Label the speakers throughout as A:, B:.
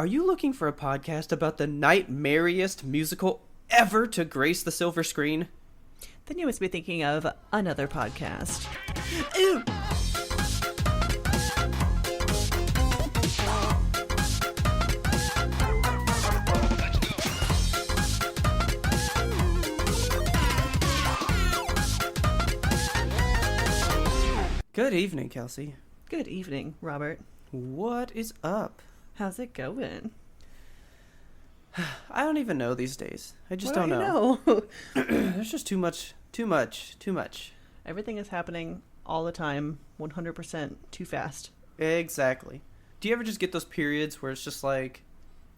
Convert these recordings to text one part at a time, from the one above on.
A: Are you looking for a podcast about the nightmariest musical ever to grace the silver screen?
B: Then you must be thinking of another podcast.
A: Ew. Good evening, Kelsey.
B: Good evening, Robert.
A: What is up?
B: How's it going?
A: I don't even know these days. I just
B: What
A: don't
B: do you
A: know. There's just too much.
B: Everything is happening all the time, 100% too fast.
A: Exactly. Do you ever just get those periods where it's just like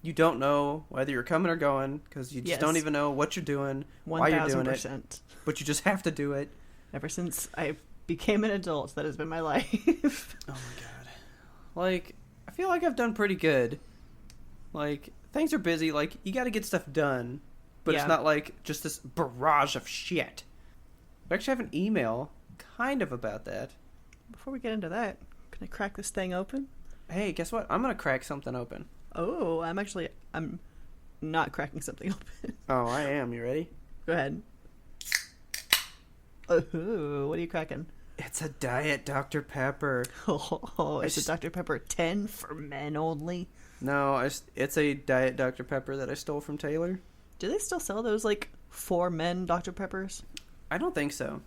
A: you don't know whether you're coming or going because you just don't even know what you're doing, why you're doing it,
B: 1000%.
A: but you just have to do it?
B: Ever since I became an adult, that has been my life.
A: Oh my god. Like, I feel like I've done pretty good. Like, things are busy. Like, you got to get stuff done, but it's not like just this barrage of shit. I actually have an email kind of about that.
B: Before we get into that, can I crack this thing open?
A: Hey, guess what? I'm going to crack something open.
B: Oh, I'm not cracking something open.
A: Oh, I am. You ready?
B: Go ahead. Oh, what are you cracking?
A: It's a Diet Dr. Pepper.
B: Oh, it's a Dr. Pepper 10 for men only.
A: No, it's a Diet Dr. Pepper that I stole from Taylor.
B: Do they still sell those, like, for men Dr. Peppers?
A: I don't think so.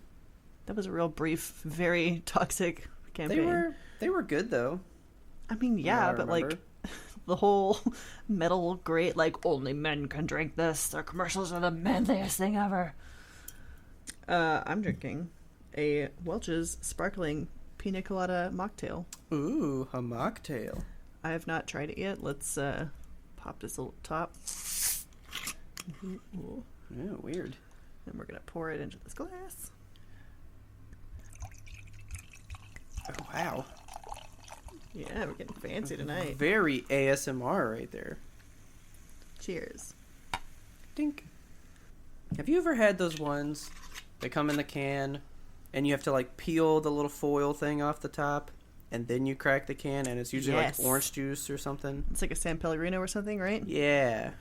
B: That was a real brief, very toxic campaign.
A: They were good, though.
B: I mean, yeah, but, like, the whole metal great, like, only men can drink this. Their commercials are the manliest thing ever. I'm drinking a Welch's Sparkling Pina Colada Mocktail.
A: Ooh, a mocktail.
B: I have not tried it yet. Let's pop this little top. Ooh.
A: Yeah, weird.
B: And we're going to pour it into this glass.
A: Oh, wow.
B: Yeah, we're getting fancy tonight.
A: Very ASMR right there.
B: Cheers.
A: Dink. Have you ever had those ones that come in the can and you have to like peel the little foil thing off the top and then you crack the can and it's usually like orange juice or something?
B: It's like a San Pellegrino or something, right?
A: Yeah.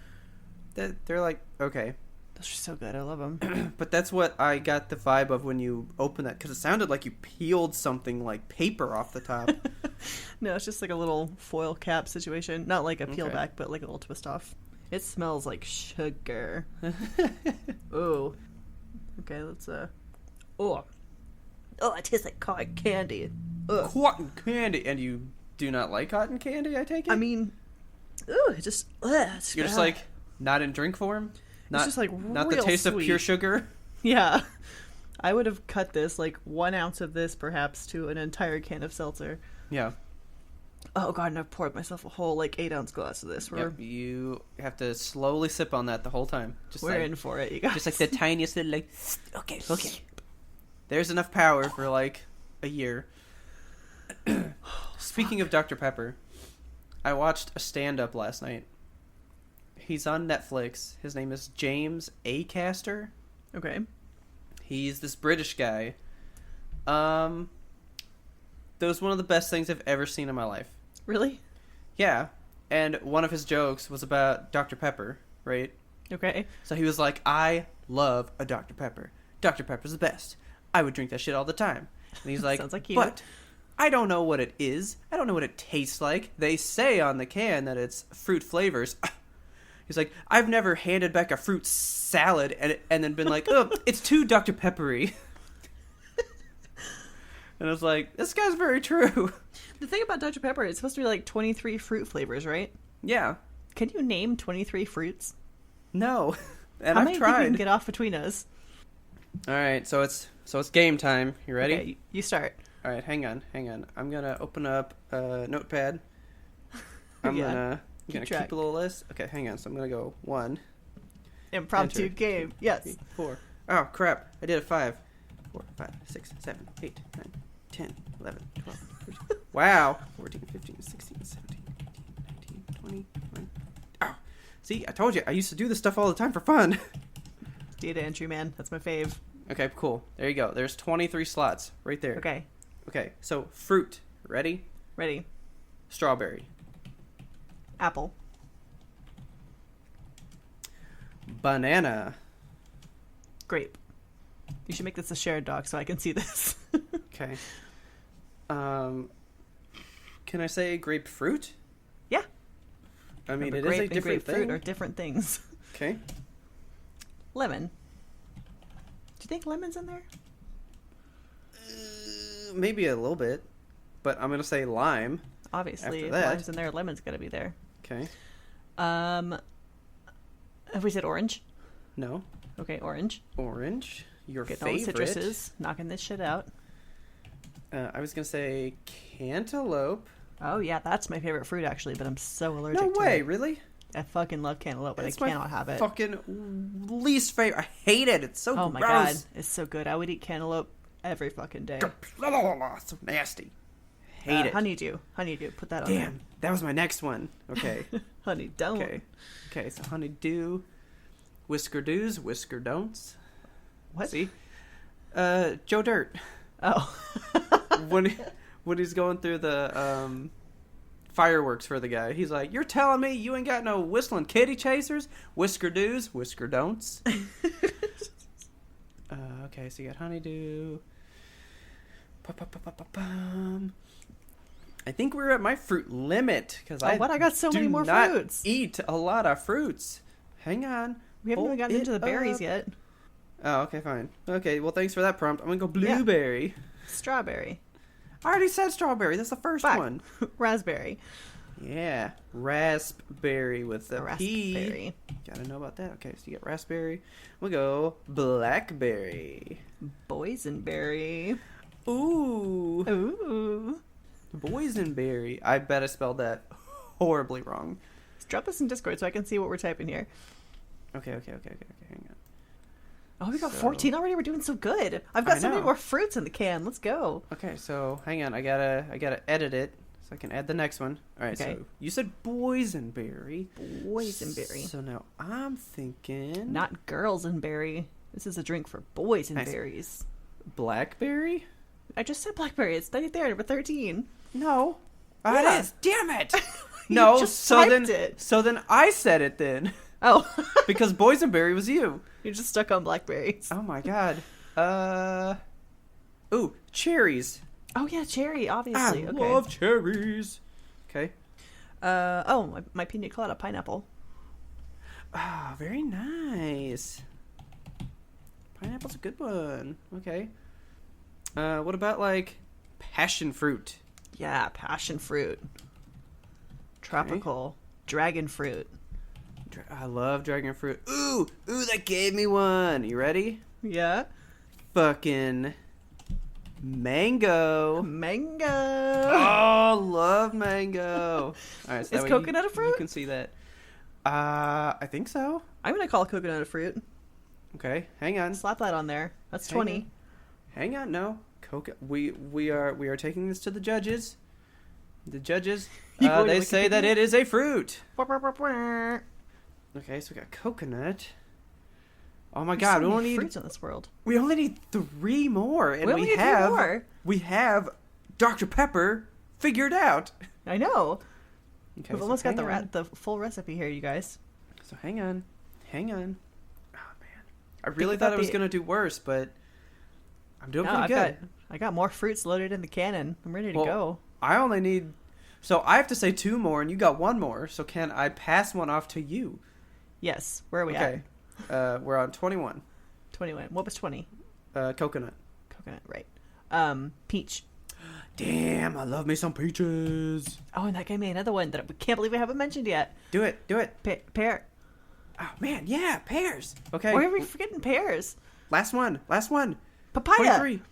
A: They're like, okay.
B: Those are so good. I love them.
A: But that's what I got the vibe of when you opened that, because it sounded like you peeled something like paper off the top.
B: No, it's just like a little foil cap situation. Not like a peel back, but like a little twist off. It smells like sugar. Oh. Okay, let's, Oh, it tastes like cotton candy. Ugh.
A: Cotton candy! And you do not like cotton candy, I take it?
B: I mean, ooh, it just,
A: You're just like, not in drink form?
B: It's just like
A: not the taste
B: sweet.
A: of pure sugar?
B: Yeah. I would have cut this, like 1 ounce of this perhaps to an entire can of seltzer.
A: Yeah.
B: Oh god, and I've poured myself a whole like 8-ounce glass of this.
A: Yep, you have to slowly sip on that the whole time.
B: We're in for it, you guys.
A: Just like the tiniest little like, okay. There's enough power for like a year. Speaking of Dr. Pepper, I watched a stand-up last night. He's on Netflix. His name is James Acaster.
B: Okay.
A: He's this British guy. That was one of the best things I've ever seen in my life.
B: Really?
A: Yeah. And one of his jokes was about Dr. Pepper, right?
B: Okay.
A: So he was like, I love a Dr. Pepper. Dr. Pepper's the best. I would drink that shit all the time. And he's like,
B: sounds like you.
A: But I don't know what it is. I don't know what it tastes like. They say on the can that it's fruit flavors. He's like, I've never handed back a fruit salad and then been like, oh, it's too Dr. Peppery. And I was like, this guy's very true.
B: The thing about Dr. Pepper, it's supposed to be like 23 fruit flavors, right?
A: Yeah.
B: Can you name 23 fruits?
A: No. And
B: How
A: I've
B: many
A: tried.
B: people can get off between us?
A: All right, so it's game time. You ready?
B: Okay, you start.
A: All right, hang on. I'm gonna open up a notepad. I'm gonna keep a little list. Okay, hang on. So I'm gonna go 1.
B: Impromptu
A: enter,
B: game.
A: 2,
B: Yes.
A: 3, 4. Oh crap! I did a 5. 4, 5, 6, 7, 8, 9, 10, 11, 12, 13. Wow. 14, 15, 16, 17, 18, 19, 20, 21. Oh, see, I told you. I used to do this stuff all the time for fun.
B: Data entry, man. That's my fave.
A: Okay, cool. There you go. There's 23 slots right there.
B: Okay.
A: So fruit. Ready?
B: Ready.
A: Strawberry.
B: Apple.
A: Banana.
B: Grape. You should make this a shared doc so I can see this.
A: Okay. Can I say grapefruit?
B: Yeah.
A: I mean,
B: Remember,
A: it is
B: grape
A: a
B: and
A: different
B: grapefruit
A: thing.
B: are different things.
A: Okay.
B: Lemon. Do you think lemon's in there?
A: Maybe a little bit, but I'm gonna say lime.
B: Obviously,
A: After
B: if
A: that.
B: lime's in there, lemon's gotta be there.
A: Okay.
B: Have we said orange?
A: No.
B: Okay, orange.
A: Orange. Your
B: Getting all the
A: favorite.
B: citruses, knocking this shit out.
A: I was gonna say cantaloupe.
B: Oh yeah, that's my favorite fruit actually, but I'm so allergic
A: No
B: to
A: way,
B: it.
A: really?
B: I fucking love cantaloupe, but
A: It's
B: I
A: my
B: cannot have it.
A: Fucking least favorite. I hate it. It's so
B: Oh
A: gross.
B: my god, it's so good. I would eat cantaloupe every fucking day.
A: So nasty. Hate it.
B: Honeydew. Put that on
A: Damn, that was my next one. Okay.
B: there. Honey, don't.
A: Okay, so honeydew, whisker do's, whisker don'ts.
B: What?
A: See? Joe Dirt.
B: Oh.
A: when he's going through the fireworks for the guy, he's like, "You're telling me you ain't got no whistling kitty chasers? Whisker do's, whisker don'ts." Okay, so you got honeydew. Ba-ba-ba-ba-ba-bum. I think we're at my fruit limit because
B: I got so many more fruits.
A: Eat a lot of fruits. Hang on.
B: We haven't even gotten into the berries yet.
A: Oh, okay, fine. Okay, well, thanks for that prompt. I'm gonna go blueberry.
B: Strawberry.
A: I already said strawberry. That's the first one.
B: Raspberry.
A: Yeah, raspberry with the P.
B: Raspberry.
A: Gotta know about that. Okay, so you get raspberry. We'll go blackberry.
B: Boysenberry.
A: Ooh.
B: Ooh.
A: Boysenberry. I bet I spelled that horribly wrong.
B: Drop us in Discord so I can see what we're typing here.
A: Okay. Hang on.
B: Oh, we got 14 already. We're doing so good. I've got so many more fruits in the can. Let's go.
A: Okay, so hang on. I gotta edit it so I can add the next one. All right.
B: Okay.
A: So you said boysenberry.
B: Boysenberry.
A: So now I'm thinking
B: Not girls and berry. This is a drink for boys and berries.
A: blackberry.
B: I just said blackberry. It's right there, number 13.
A: No.
B: Yeah.
A: It is. Damn it.
B: You
A: No.
B: just
A: So
B: typed
A: then,
B: it.
A: so then I said it then
B: Oh.
A: because boysenberry was you.
B: You're just stuck on blackberries.
A: Oh my god. Ooh, cherries.
B: Oh, yeah, cherry, obviously.
A: I
B: Okay.
A: love cherries. Okay.
B: My pina colada pineapple.
A: Ah, very nice. Pineapple's a good one. Okay. What about like passion fruit?
B: Yeah, passion fruit. Tropical. Dragon fruit.
A: I love dragon fruit. Ooh, that gave me one. You ready?
B: Yeah.
A: Fucking mango.
B: Mango.
A: Oh, love mango. All right, so
B: Is
A: that way
B: coconut a fruit?
A: You can see that. I think so.
B: I'm going to call coconut a fruit.
A: Okay, hang on.
B: Slap that on there. That's
A: Hang
B: 20.
A: Hang on, no. We are taking this to the judges. The judges, they say that it is a fruit. Okay, so we got coconut. Oh my god,
B: so
A: we
B: many
A: only need
B: fruits in this world.
A: we only need 3 more, and
B: We only need 3 more.
A: we have Dr. Pepper figured out.
B: I know.
A: Okay,
B: We've
A: so
B: almost got
A: hang on.
B: the full recipe here, you guys.
A: So hang on. Oh man, I really
B: about
A: thought I was
B: the-
A: gonna do worse, but I'm doing
B: No,
A: pretty good.
B: I got more fruits loaded in the cannon. I'm ready to
A: Well,
B: go.
A: I only need. So I have to say 2 more, and you got 1 more. So can I pass one off to you?
B: Yes. Where are we
A: Okay.
B: at?
A: We're on 21.
B: 21. What was 20?
A: Coconut.
B: Coconut, right. Peach.
A: Damn, I love me some peaches.
B: Oh, and that gave me another one that we can't believe we haven't mentioned yet.
A: Do it.
B: Pear.
A: Oh man, yeah, pears. Okay.
B: Why are we forgetting pears?
A: Last one.
B: Papaya.
A: 23.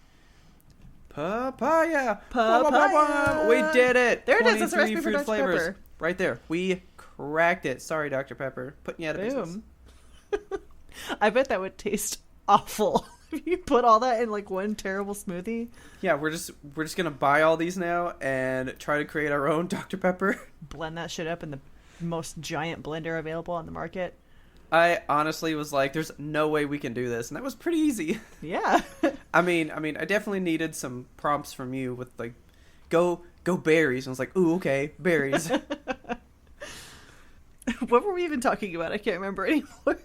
A: Papaya.
B: Papaya.
A: We did it.
B: There it is. That's the
A: 23
B: recipe for
A: fruit
B: Dr.
A: flavors.
B: Pepper.
A: Right there. We cracked it. Sorry, Dr. Pepper. Putting you out of business.
B: Boom. I bet that would taste awful if you put all that in like one terrible smoothie.
A: Yeah, we're just gonna buy all these now and try to create our own Dr. Pepper.
B: Blend that shit up in the most giant blender available on the market.
A: I honestly was like, "There's no way we can do this," and that was pretty easy.
B: Yeah.
A: I mean, I definitely needed some prompts from you with like, go berries. And I was like, "Ooh, okay, berries."
B: What were we even talking about? I can't remember anymore.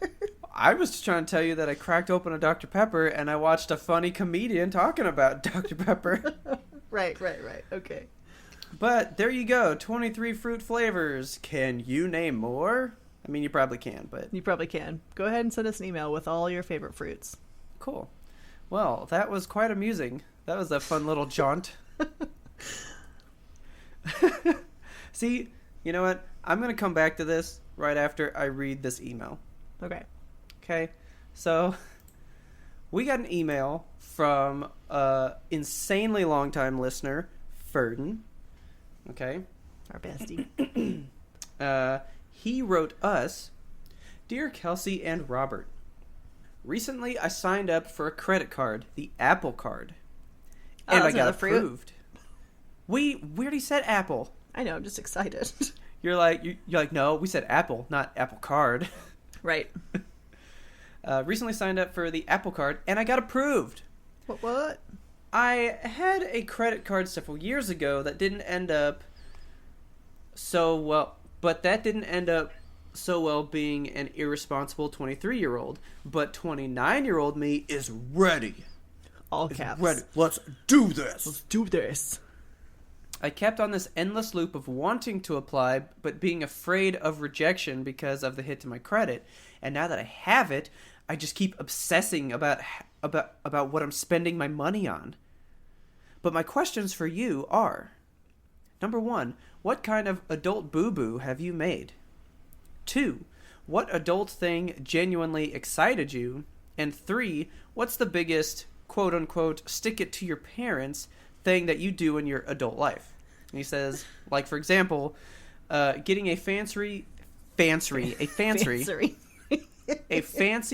A: I was just trying to tell you that I cracked open a Dr. Pepper and I watched a funny comedian talking about Dr. Pepper.
B: Right. Okay.
A: But there you go, 23 fruit flavors. Can you name more? I mean, you probably can, but...
B: You probably can. Go ahead and send us an email with all your favorite fruits.
A: Cool. Well, that was quite amusing. That was a fun little jaunt. See, you know what? I'm going to come back to this right after I read this email. Okay. So, we got an email from an insanely long-time listener, Ferdin. Okay.
B: Our bestie.
A: He wrote us, Dear Kelsey and Robert, recently I signed up for a credit card, the Apple card, and I got approved. We already said Apple.
B: I know, I'm just excited.
A: You're like, no, we said Apple, not Apple Card.
B: Right.
A: Recently signed up for the Apple Card, and I got approved.
B: What?
A: I had a credit card several years ago that didn't end up so well, but that didn't end up so well being an irresponsible 23-year-old. But 29-year-old me is ready.
B: All caps.
A: Ready. Let's do this.
B: Let's do this.
A: I kept on this endless loop of wanting to apply, but being afraid of rejection because of the hit to my credit. And now that I have it, I just keep obsessing about what I'm spending my money on. But my questions for you are, number 1, what kind of adult boo-boo have you made? 2, what adult thing genuinely excited you? And 3, what's the biggest, quote-unquote, stick-it-to-your-parents thing that you do in your adult life? And he says, like, for example, getting a fancy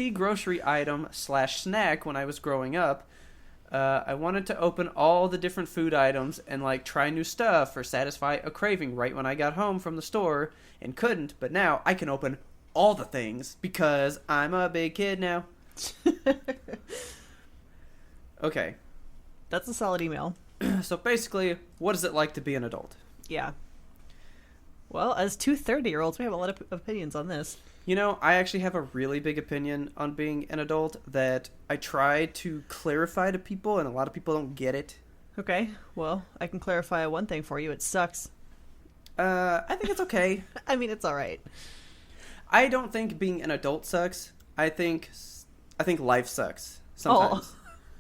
A: grocery item / snack when I was growing up. I wanted to open all the different food items and like try new stuff or satisfy a craving right when I got home from the store and couldn't, but now I can open all the things because I'm a big kid now. Okay.
B: That's a solid email.
A: So basically, what is it like to be an adult?
B: Yeah. Well, as two 30-year-olds, we have a lot of opinions on this.
A: You know, I actually have a really big opinion on being an adult that I try to clarify to people, and a lot of people don't get it.
B: Okay, well, I can clarify one thing for you. It sucks.
A: I think it's okay.
B: I mean, it's all right.
A: I don't think being an adult sucks. I think life sucks sometimes.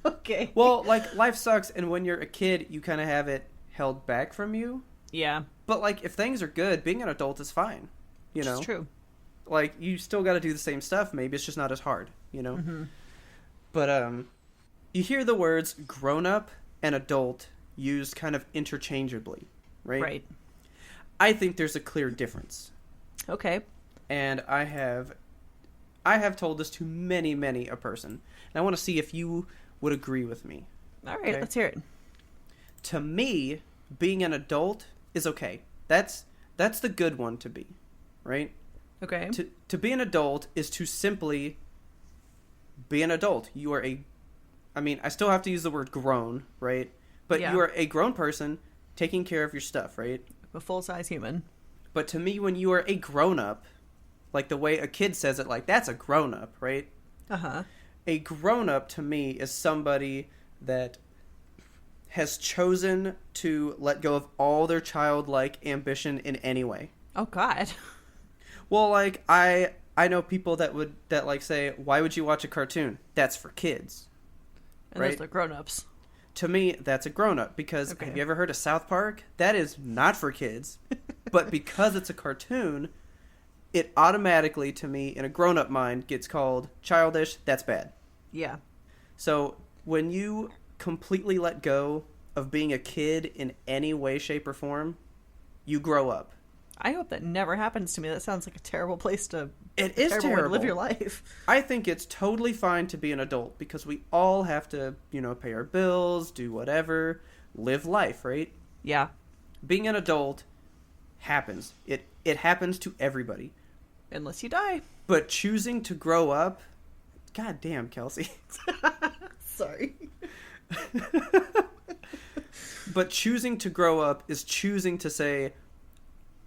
B: Oh, okay.
A: Well, like, life sucks, and when you're a kid, you kind of have it held back from you.
B: Yeah.
A: But, like, if things are good, being an adult is fine. You know?
B: It's true.
A: Like, you still got to do the same stuff. Maybe it's just not as hard, you know? Mm-hmm. But, you hear the words grown-up and adult used kind of interchangeably, right?
B: Right.
A: I think there's a clear difference.
B: Okay.
A: And I have told this to many a person. And I want to see if you would agree with me.
B: All right, Let's hear it.
A: To me, being an adult is okay. That's the good one to be, right?
B: Okay.
A: To be an adult is to simply be an adult. You are I still have to use the word grown, right? But you are a grown person taking care of your stuff, right?
B: A full-size human.
A: But to me, when you are a grown-up, like the way a kid says it, like, that's a grown-up, right?
B: Uh-huh.
A: A grown-up, to me, is somebody that has chosen to let go of all their childlike ambition in any way.
B: Oh, God.
A: Well, like, I know people that like say, why would you watch a cartoon? That's for kids.
B: And
A: right?
B: those are grown-ups.
A: To me, that's a grown-up, because have you ever heard of South Park? That is not for kids. But because it's a cartoon, it automatically, to me, in a grown-up mind, gets called childish. That's bad.
B: Yeah.
A: So when you completely let go of being a kid in any way, shape, or form, you grow up.
B: I hope that never happens to me. That sounds like a terrible place to...
A: It is terrible way to
B: live your life.
A: I think it's totally fine to be an adult because we all have to, pay our bills, do whatever, live life, right?
B: Yeah.
A: Being an adult happens. It happens to everybody.
B: Unless you die.
A: But choosing to grow up... God damn, Kelsey.
B: Sorry.
A: But choosing to grow up is choosing to say,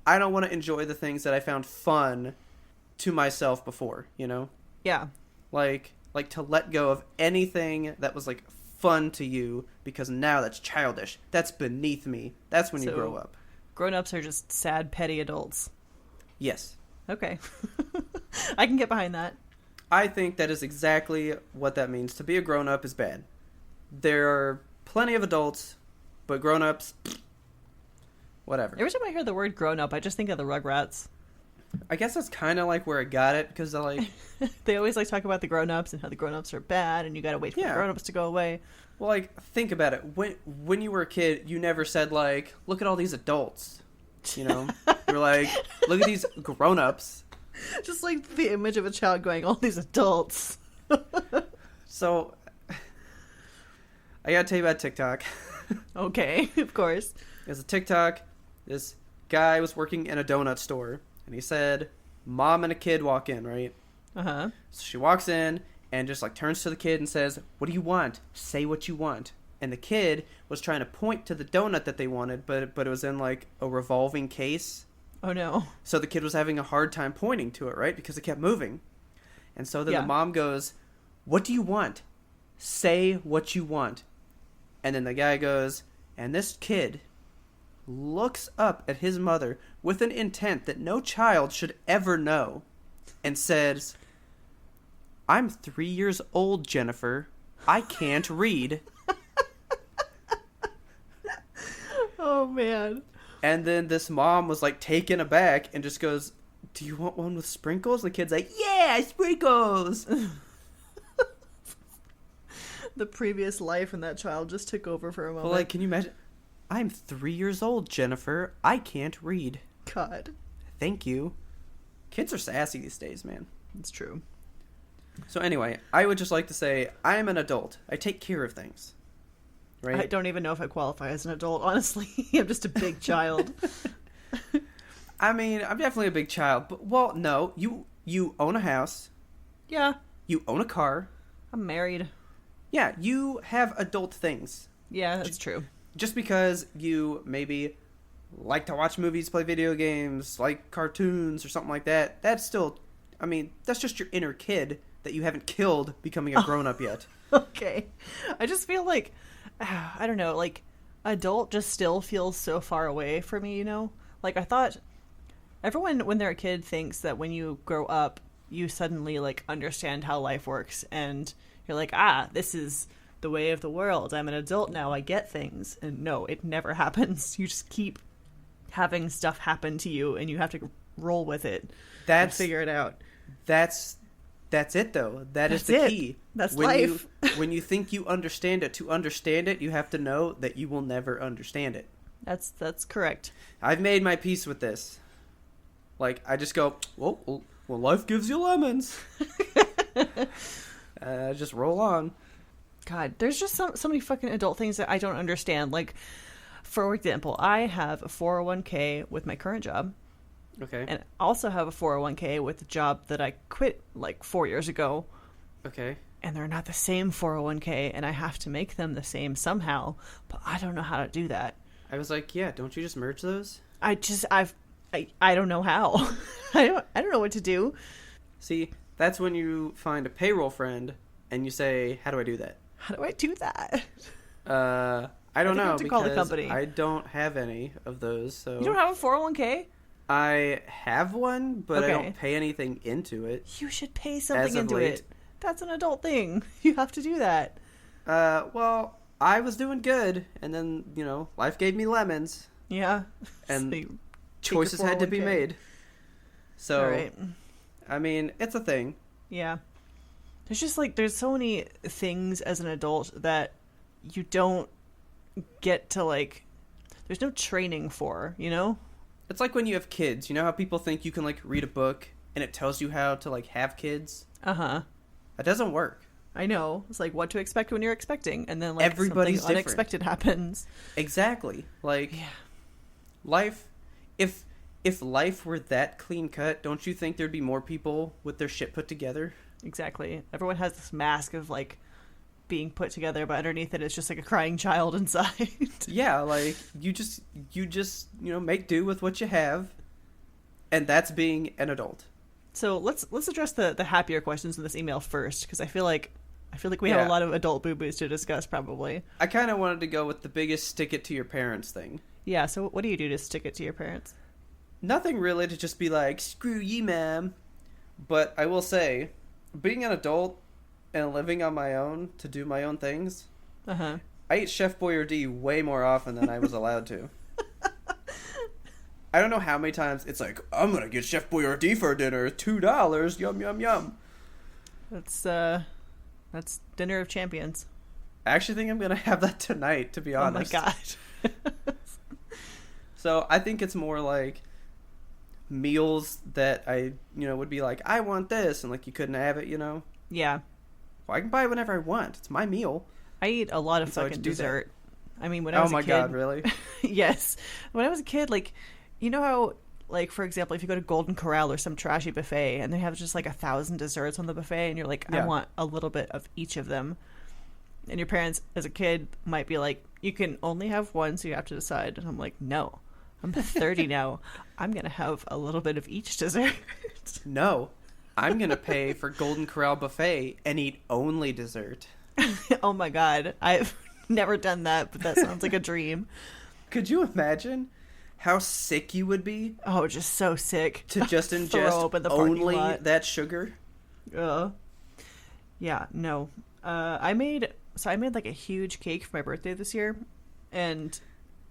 A: I don't want to enjoy the things that I found fun to myself before,
B: Yeah.
A: Like to let go of anything that was like fun to you, because now that's childish. That's beneath me. That's when you grow up.
B: Grown-ups are just sad, petty adults.
A: Yes.
B: Okay. I can get behind that.
A: I think that is exactly what that means. To be a grown-up is bad. There are plenty of adults, but grown-ups, whatever.
B: Every time I hear the word grown-up, I just think of the Rugrats.
A: I guess that's kind of like where I got it, because like
B: they always like talk about the grown-ups and how the grown-ups are bad and you gotta wait for the grown-ups to go away.
A: Well, like, think about it. When you were a kid, you never said like, look at all these adults, you know? You're like, look at these grown-ups.
B: Just like the image of a child going, all these adults.
A: So I gotta tell you about TikTok.
B: Okay, of course.
A: There's a TikTok. This guy was working in a donut store. And he said, mom and a kid walk in, right?
B: Uh-huh.
A: So she walks in and just like turns to the kid and says, what do you want? Say what you want. And the kid was trying to point to the donut that they wanted, but it was in like a revolving case.
B: Oh no.
A: So the kid was having a hard time pointing to it, right? Because it kept moving. And so then the mom goes, what do you want? Say what you want. And then the guy goes, and this kid looks up at his mother with an intent that no child should ever know and says, I'm 3 years old, Jennifer. I can't read.
B: Oh, man.
A: And then this mom was like taken aback and just goes, do you want one with sprinkles? The kid's like, yeah, sprinkles.
B: The previous life and that child just took over for a moment.
A: Well, like, can you imagine? I'm 3 years old, Jennifer. I can't read.
B: God.
A: Thank you. Kids are sassy these days, man.
B: It's true.
A: So anyway, I would just like to say I am an adult. I take care of things. Right?
B: I don't even know if I qualify as an adult, honestly. I'm just a big child.
A: I mean, I'm definitely a big child. But, well, no. You own a house.
B: Yeah.
A: You own a car.
B: I'm married.
A: Yeah, you have adult things.
B: Yeah, that's true.
A: Just because you maybe like to watch movies, play video games, like cartoons or something like that, that's still, I mean, that's just your inner kid that you haven't killed becoming a grown-up yet.
B: Okay. I just feel like, I don't know, like, adult just still feels so far away for me, you know? Like, I thought everyone, when they're a kid, thinks that when you grow up, you suddenly, like, understand how life works, and you're like, this is the way of the world. I'm an adult now. I get things. And no, it never happens. You just keep having stuff happen to you, and you have to roll with it and figure it out.
A: That's it, though. That's the key.
B: That's life.
A: When you think you understand it, to understand it, you have to know that you will never understand it.
B: That's correct.
A: I've made my peace with this. Like, I just go, well, life gives you lemons. Just roll on.
B: God, there's just so many fucking adult things that I don't understand. Like, for example, I have a 401k with my current job.
A: Okay.
B: And I also have a 401k with the job that I quit like 4 years ago.
A: Okay.
B: And they're not the same 401k, and I have to make them the same somehow, but I don't know how to do that.
A: I was like, yeah, don't you just merge those?
B: I don't know how. I don't know what to do.
A: See, that's when you find a payroll friend and you say, how do I do that?
B: How do I do that?
A: I don't know,
B: to call the company.
A: I don't have any of those. So
B: you don't have a 401k?
A: I have one, but I don't pay anything into it.
B: You should pay something into it. That's an adult thing. You have to do that.
A: Well, I was doing good, and then, life gave me lemons.
B: Yeah.
A: And
B: so
A: choices had to be made. So,
B: all right.
A: I mean, it's a thing.
B: Yeah. There's just there's so many things as an adult that you don't get to there's no training for,
A: It's like when you have kids. You know how people think you can read a book and it tells you how to have kids?
B: Uh-huh.
A: That doesn't work.
B: I know. It's like what to expect when you're expecting, and then
A: everybody's
B: something
A: different.
B: Unexpected happens.
A: Exactly. Life, if life were that clean cut, don't you think there'd be more people with their shit put together?
B: Exactly. Everyone has this mask of being put together, but underneath it, it's just a crying child inside.
A: Yeah, you just make do with what you have, and that's being an adult.
B: So let's address the happier questions in this email first, because I feel like we have a lot of adult boo-boos to discuss, probably.
A: I kind of wanted to go with the biggest stick it to your parents thing.
B: Yeah, so what do you do to stick it to your parents?
A: Nothing really, to just be like, screw you, ma'am. But I will say, being an adult and living on my own to do my own things, I ate Chef Boyardee way more often than I was allowed to. I don't know how many times it's like, I'm going to get Chef Boyardee for dinner, $2, yum, yum, yum.
B: That's dinner of champions.
A: I actually think I'm going to have that tonight, to be honest.
B: Oh my god.
A: So I think it's more like meals that I, would be like, I want this, and like you couldn't have it,
B: Yeah.
A: Well, I can buy it whenever I want. It's my meal.
B: I eat a lot of fucking dessert. I mean, when I was a kid...
A: Oh my god, really?
B: Yes. When I was a kid, like, you know how, like, for example, if you go to Golden Corral or some trashy buffet and they have just like 1,000 desserts on the buffet and you're like, I want a little bit of each of them. And your parents, as a kid, might be like, you can only have one, so you have to decide. And I'm like, no. I'm 30 now. I'm going to have a little bit of each dessert.
A: No. I'm going to pay for Golden Corral buffet and eat only dessert.
B: Oh my god. I've never done that, but that sounds like a dream.
A: Could you imagine how sick you would be?
B: Oh, just so sick.
A: To just ingest only that sugar?
B: Yeah, no. I made like a huge cake for my birthday this year, and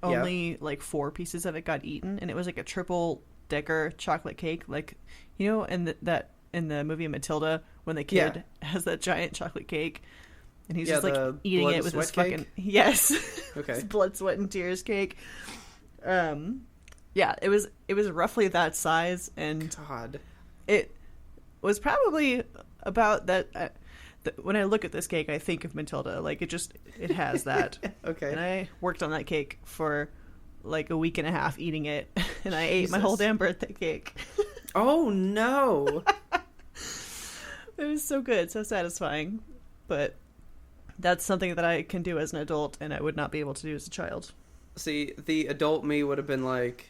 B: only like 4 pieces of it got eaten, and it was like a triple decker chocolate cake, like, in the movie Matilda, when the kid has that giant chocolate cake and he's just like eating it with his fucking
A: Okay.
B: His blood, sweat, and tears cake. Yeah, it was roughly that size, and
A: God,
B: it was probably about that. When I look at this cake, I think of Matilda. Like, it has that.
A: Okay.
B: And I worked on that cake for like a week and a half eating it, and I ate my whole damn birthday cake.
A: Oh no.
B: It was so good, so satisfying. But that's something that I can do as an adult, and I would not be able to do as a child.
A: See, the adult me would have been like...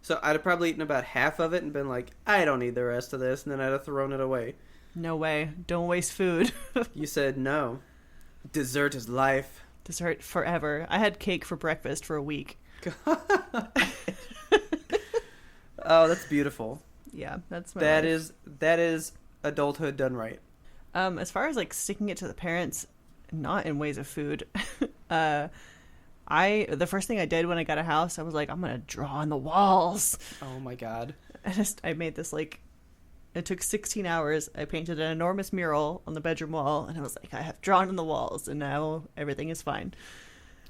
A: So I'd have probably eaten about half of it and been like, I don't need the rest of this, and then I'd have thrown it away.
B: No way. Don't waste food.
A: You said no. Dessert is life.
B: Dessert forever. I had cake for breakfast for a week.
A: Oh, that's beautiful.
B: Yeah, that's my
A: That
B: life.
A: That is adulthood done right.
B: As far as like sticking it to the parents, not in ways of food. The first thing I did when I got a house, I was like, I'm gonna draw on the walls.
A: Oh my god.
B: I made this, like, it took 16 hours. I painted an enormous mural on the bedroom wall, and I was like, I have drawn on the walls, and now everything is fine.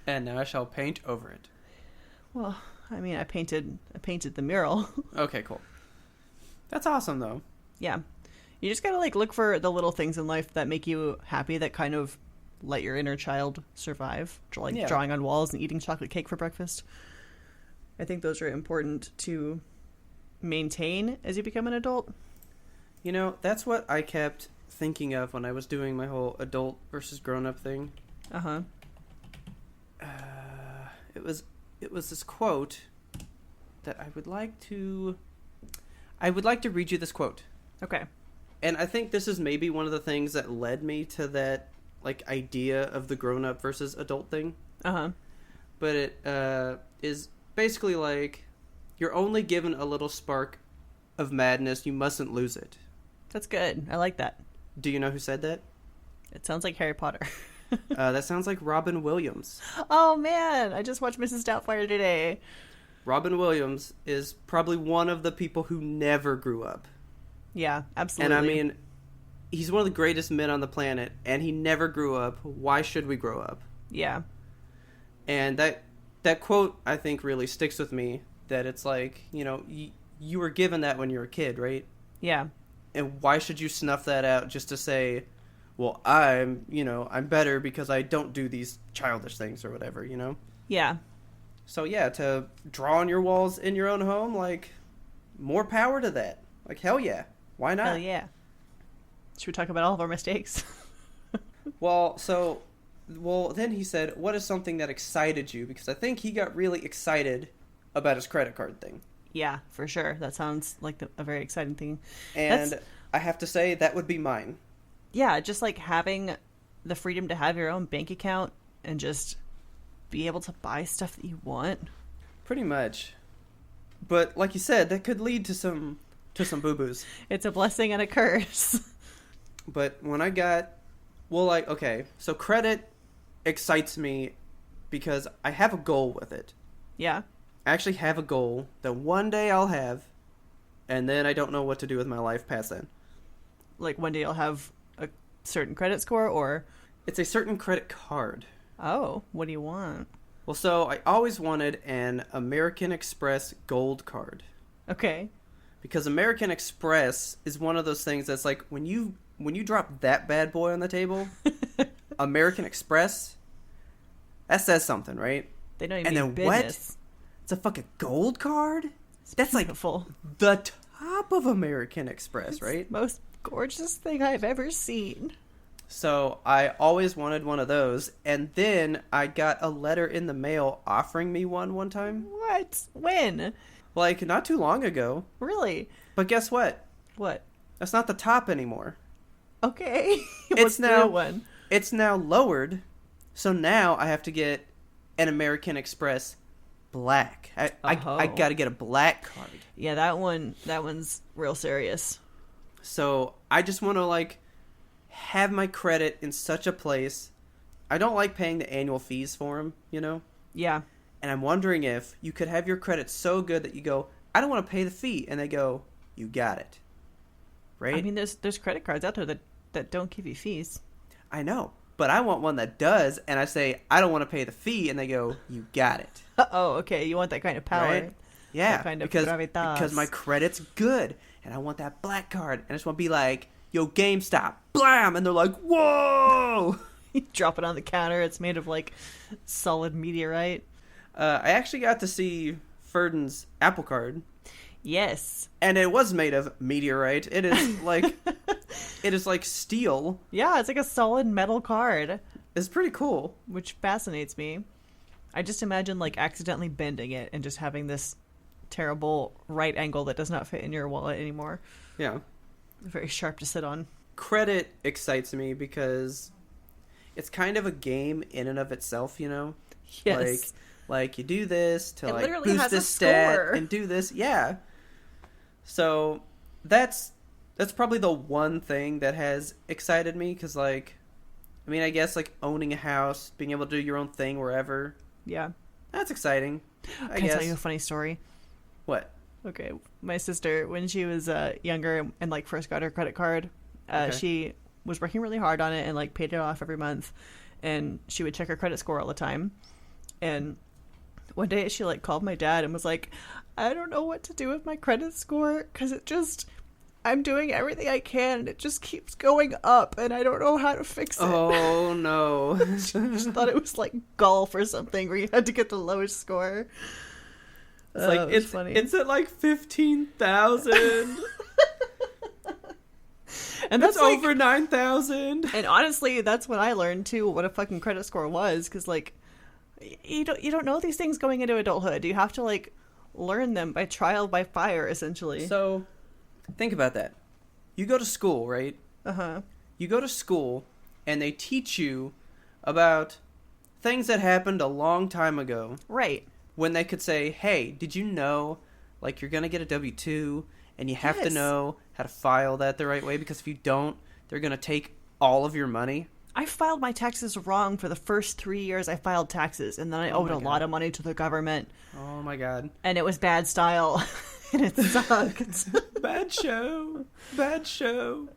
A: And now I shall paint over it.
B: Well, I mean, I painted the mural.
A: Okay, cool. That's awesome, though.
B: Yeah. You just gotta, like, look for the little things in life that make you happy, that kind of let your inner child survive. Like drawing on walls and eating chocolate cake for breakfast. I think those are important to maintain as you become an adult.
A: That's what I kept thinking of when I was doing my whole adult versus grown-up thing.
B: Uh-huh.
A: It was this quote that I would like to read you this quote.
B: Okay. And
A: I think this is maybe one of the things that led me to that, like, idea of the grown-up versus adult thing.
B: Uh-huh.
A: But it is basically like, you're only given a little spark of madness, you mustn't lose it.
B: That's good. I like that.
A: Do you know who said that?
B: It sounds like Harry Potter.
A: That sounds like Robin Williams.
B: Oh, man. I just watched Mrs. Doubtfire today.
A: Robin Williams is probably one of the people who never grew up.
B: Yeah, absolutely.
A: And I mean, he's one of the greatest men on the planet, and he never grew up. Why should we grow up?
B: Yeah.
A: And that quote, I think, really sticks with me, that it's like, you were given that when you were a kid, right?
B: Yeah.
A: And why should you snuff that out just to say, well, I'm better because I don't do these childish things or whatever,
B: Yeah.
A: So yeah, to draw on your walls in your own home, like, more power to that. Like, hell yeah. Why not?
B: Hell yeah. Should we talk about all of our mistakes?
A: Well, then he said, what is something that excited you? Because I think he got really excited about his credit card thing.
B: Yeah, for sure. That sounds like a very exciting thing.
A: And I have to say, that would be mine.
B: Yeah, just like having the freedom to have your own bank account and just be able to buy stuff that you want.
A: Pretty much. But like you said, that could lead to some boo-boos.
B: It's a blessing and a curse.
A: But when I got... Well, like, okay, so credit excites me because I have a goal with it.
B: Yeah.
A: I actually have a goal that one day I'll have, and then I don't know what to do with my life past then.
B: Like one day you'll have a certain credit score, or...
A: It's a certain credit card.
B: Oh, what do you want?
A: Well, so I always wanted an American Express gold card.
B: Okay.
A: Because American Express is one of those things that's like, when you drop that bad boy on the table, American Express, that says something, right?
B: They don't even
A: and then
B: business.
A: What? It's a fucking gold card?
B: It's
A: That's
B: beautiful.
A: Like the top of American Express,
B: it's
A: right?
B: The most gorgeous thing I've ever seen.
A: So I always wanted one of those, and then I got a letter in the mail offering me one time.
B: What? When?
A: Like, not too long ago.
B: Really?
A: But guess what?
B: What?
A: That's not the top anymore.
B: Okay.
A: It's now
B: one.
A: It's now lowered, so now I have to get an American Express black. I got to get a black card.
B: Yeah, that one's real serious.
A: So I just want to like have my credit in such a place. I don't like paying the annual fees for them, you know?
B: Yeah.
A: And I'm wondering if you could have your credit so good that you go, I don't want to pay the fee, and they go, you got it. Right?
B: I mean, there's credit cards out there that don't give you fees.
A: I know, but I want one that does, and I say, I don't want to pay the fee, and they go, you got it.
B: Oh, okay. You want that kind of power.
A: Right? Yeah,
B: that kind of
A: because my credit's good, and I want that black card, and I just want to be like, yo, GameStop, blam, and they're like, whoa!
B: You drop it on the counter. It's made of like solid meteorite.
A: I actually got to see Ferdinand's Apple Card.
B: Yes.
A: And it was made of meteorite. It is like steel.
B: Yeah, it's like a solid metal card.
A: It's pretty cool.
B: Which fascinates me. I just imagine like accidentally bending it and just having this terrible right angle that does not fit in your wallet anymore.
A: Yeah.
B: Very sharp to sit on.
A: Credit excites me because it's kind of a game in and of itself, you know?
B: Yes.
A: Like you do this to
B: it
A: like
B: literally
A: boost
B: has
A: this
B: a
A: stat
B: score.
A: and do this. Yeah. So that's probably the one thing that has excited me because like, I mean, I guess like owning a house, being able to do your own thing wherever.
B: Yeah.
A: That's exciting. I
B: Can I tell you a funny story?
A: What?
B: Okay. My sister, when she was younger and like first got her credit card, she was working really hard on it and like paid it off every month. And she would check her credit score all the time. And one day she like called my dad and was like, I don't know what to do with my credit score because I'm doing everything I can and it just keeps going up and I don't know how to fix it.
A: Oh no.
B: She thought it was like golf or something where you had to get the lowest score.
A: It's like it's funny. It's at like 15,000. And that's like, over 9,000.
B: And honestly, that's when I learned too what a fucking credit score was because like you don't know these things going into adulthood. You have to like learn them by trial by fire essentially.
A: So think about that. You go to school, right?
B: Uh-huh.
A: You go to school and they teach you about things that happened a long time ago.
B: Right.
A: When they could say, hey, did you know like you're going to get a W-2 and you have to know how to file that the right way because if you don't, they're going to take all of your money.
B: I filed my taxes wrong for the first 3 years I filed taxes, and then I owed a lot of money to the government.
A: Oh my god.
B: And it was bad style, and it sucked.
A: Bad show. Bad show.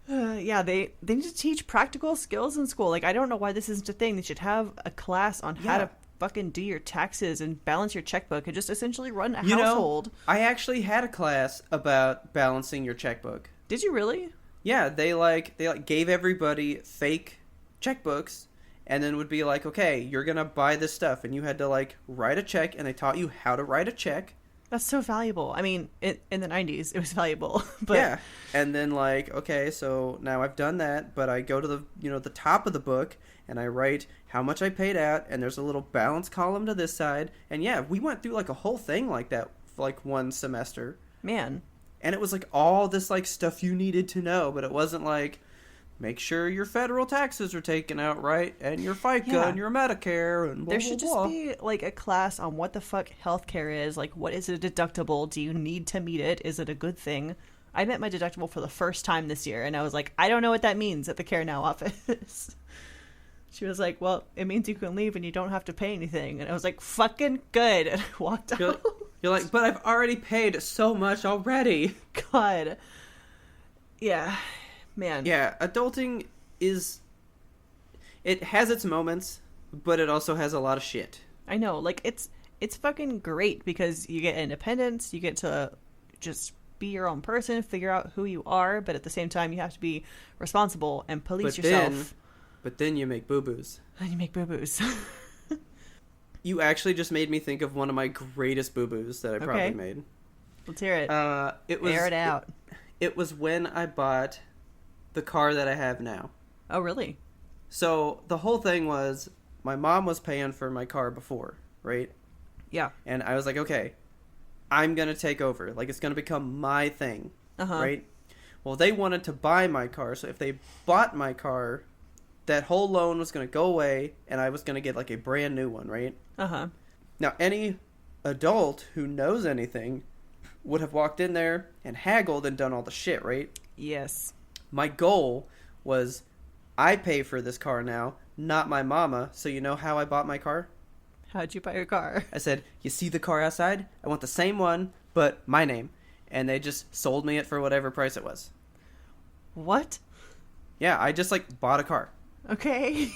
B: Yeah, they need to teach practical skills in school. Like, I don't know why this isn't a thing. They should have a class on how to fucking do your taxes and balance your checkbook and just essentially run a household.
A: Know, I actually had a class about balancing your checkbook.
B: Did you really?
A: Yeah, they gave everybody fake checkbooks and then would be like, okay, you're going to buy this stuff. And you had to like write a check and they taught you how to write a check.
B: That's so valuable. I mean, in the 90s, it was valuable. But
A: yeah. And then like, okay, so now I've done that, but I go to the, the top of the book and I write how much I paid out, and there's a little balance column to this side. And yeah, we went through like a whole thing like that for like one semester.
B: Man.
A: And it was like all this like stuff you needed to know, but it wasn't like, make sure your federal taxes are taken out right, and your FICA and your Medicare, and blah,
B: there
A: blah,
B: should
A: blah.
B: just be like a class on what the fuck healthcare is. Like, what is a deductible? Do you need to meet it? Is it a good thing? I met my deductible for the first time this year, and I was like, I don't know what that means at the Care Now office. She was like, well, it means you can leave and you don't have to pay anything. And I was like, fucking good. And I walked out.
A: You're like, but I've already paid so much already.
B: God. Yeah. Man.
A: Yeah, adulting it has its moments, but it also has a lot of shit.
B: I know. Like, it's fucking great because you get independence. You get to just be your own person, figure out who you are. But at the same time, you have to be responsible and police yourself.
A: But then you make boo-boos.
B: And you make boo-boos.
A: You actually just made me think of one of my greatest boo-boos that I probably made.
B: Let's hear it.
A: Air
B: it out.
A: It was when I bought the car that I have now.
B: Oh, really?
A: So the whole thing was, my mom was paying for my car before, right?
B: Yeah.
A: And I was like, okay, I'm going to take over. Like, it's going to become my thing, right? Well, they wanted to buy my car, so if they bought my car, that whole loan was going to go away, and I was going to get, like, a brand new one, right? Now, any adult who knows anything would have walked in there and haggled and done all the shit, right?
B: Yes.
A: My goal was, I pay for this car now, not my mama. So you know how I bought my car?
B: How'd you buy your car?
A: I said, you see the car outside? I want the same one, but my name. And they just sold me it for whatever price it was.
B: What?
A: Yeah, I just, like, bought a car.
B: Okay.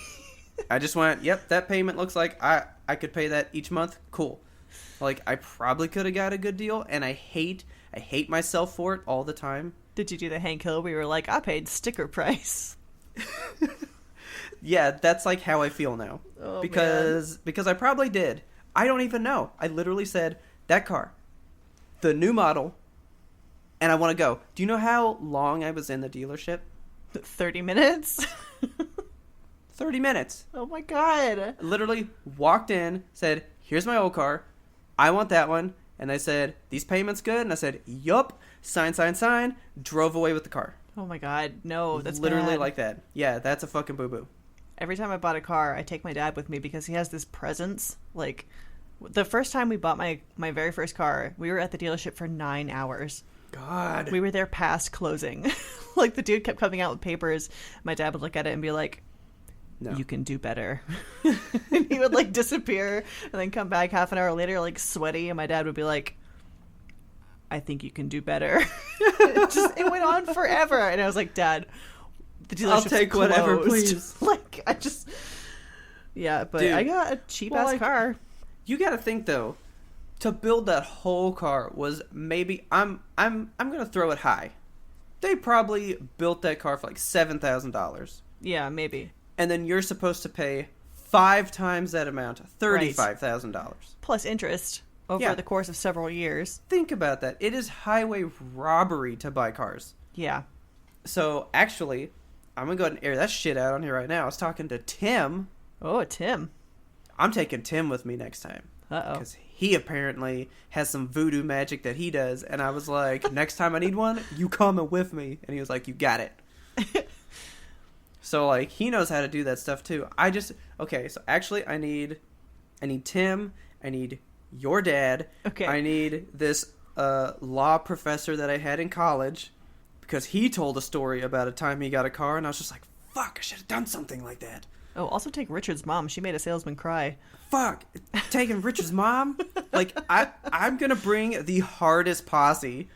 A: I just went, yep, that payment looks like I could pay that each month. Cool. Like, I probably could have got a good deal, and I hate myself for it all the time.
B: Did you do the Hank Hill where you were like, I paid sticker price?
A: Yeah, that's like how I feel now.
B: Oh,
A: because I probably did. I don't even know. I literally said, that car, the new model, and I want to go. Do you know how long I was in the dealership?
B: 30 minutes?
A: 30 minutes.
B: Oh my god.
A: I literally walked in, said, here's my old car. I want that one. And I said, these payments good? And I said, yup. Sign. Drove away with the car.
B: Oh my god. No, that's
A: literally
B: bad.
A: like that. Yeah, that's a fucking boo-boo.
B: Every time I bought a car, I take my dad with me because he has this presence. Like, the first time we bought my very first car, we were at the dealership for 9 hours.
A: God.
B: We were there past closing. Like, the dude kept coming out with papers. My dad would look at it and be like, no. You can do better. And he would, like, disappear and then come back half an hour later, like, sweaty. And my dad would be like, I think you can do better. It went on forever. And I was like, Dad, the dealership's
A: I'll take
B: closed.
A: whatever, please.
B: Like, yeah, but dude, I got a cheap-ass car.
A: You gotta think, though, to build that whole car was maybe, I'm gonna throw it high. They probably built that car for like $7,000.
B: Yeah, maybe.
A: And then you're supposed to pay 5 times that amount, $35,000.
B: Plus interest over the course of several years.
A: Think about that. It is highway robbery to buy cars.
B: Yeah.
A: So, actually, I'm going to go ahead and air that shit out on here right now. I was talking to Tim.
B: Oh, Tim.
A: I'm taking Tim with me next time.
B: Uh-oh.
A: Because he apparently has some voodoo magic that he does. And I was like, next time I need one, you coming with me. And he was like, you got it. So, like, he knows how to do that stuff, too. Okay, so actually, I need Tim. I need your dad.
B: Okay.
A: I need this law professor that I had in college. Because he told a story about a time he got a car. And I was just like, fuck, I should have done something like that.
B: Oh, also take Richard's mom. She made a salesman cry.
A: Fuck. Taking Richard's mom? Like, I'm going to bring the hardest posse.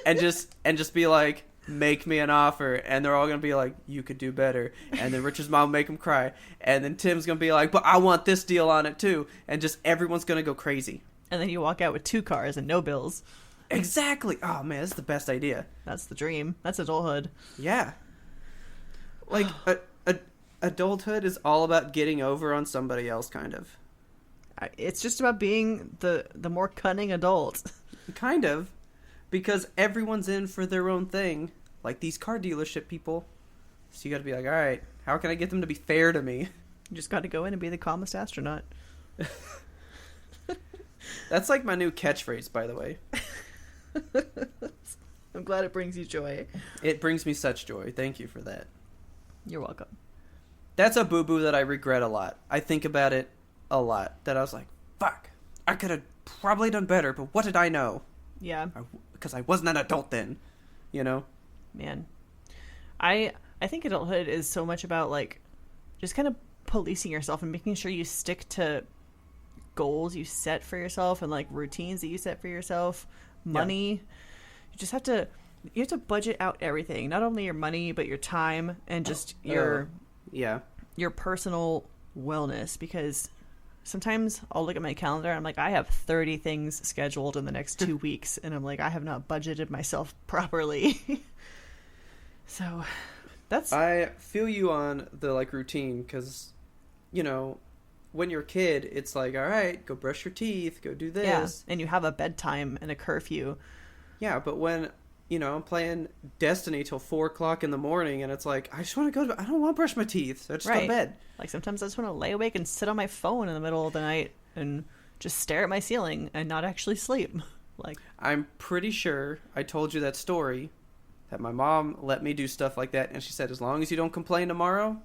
A: And just be like, make me an offer, and they're all gonna be like, you could do better, and then Richard's mom will make him cry, and then Tim's gonna be like, but I want this deal on it too, and just everyone's gonna go crazy.
B: And then you walk out with 2 cars and no bills.
A: Exactly. Oh man, that's the best idea.
B: That's the dream. That's adulthood.
A: Yeah. Like adulthood is all about getting over on somebody else, kind of.
B: It's just about being the more cunning adult.
A: Kind of. Because everyone's in for their own thing. Like these car dealership people. So you gotta be like, alright, how can I get them to be fair to me?
B: You just gotta go in and be the calmest astronaut.
A: That's like my new catchphrase, by the way.
B: I'm glad it brings you joy.
A: It brings me such joy. Thank you for that.
B: You're welcome.
A: That's a boo-boo that I regret a lot. I think about it a lot. That I was like, fuck, I could have probably done better, but what did I know?
B: Yeah.
A: Because I wasn't an adult then, you know?
B: Man. I think adulthood is so much about, like, just kind of policing yourself and making sure you stick to goals you set for yourself and, like, routines that you set for yourself. Money. Yeah. You have to budget out everything. Not only your money, but your time and just your personal wellness. Because sometimes I'll look at my calendar and I'm like, I have 30 things scheduled in the next 2 weeks. And I'm like, I have not budgeted myself properly. So I feel you on the, like, routine. Because, you know, when you're a kid, it's like, all right, go brush your teeth, go do this. Yeah, and you have a bedtime and a curfew.
A: Yeah, but when, you know, I'm playing Destiny till 4 o'clock in the morning, and it's like, I just want to go to bed. I don't want to brush my teeth. So I just go to bed.
B: Like, sometimes I just want to lay awake and sit on my phone in the middle of the night and just stare at my ceiling and not actually sleep. Like,
A: I'm pretty sure I told you that story, that my mom let me do stuff like that, and she said, as long as you don't complain tomorrow,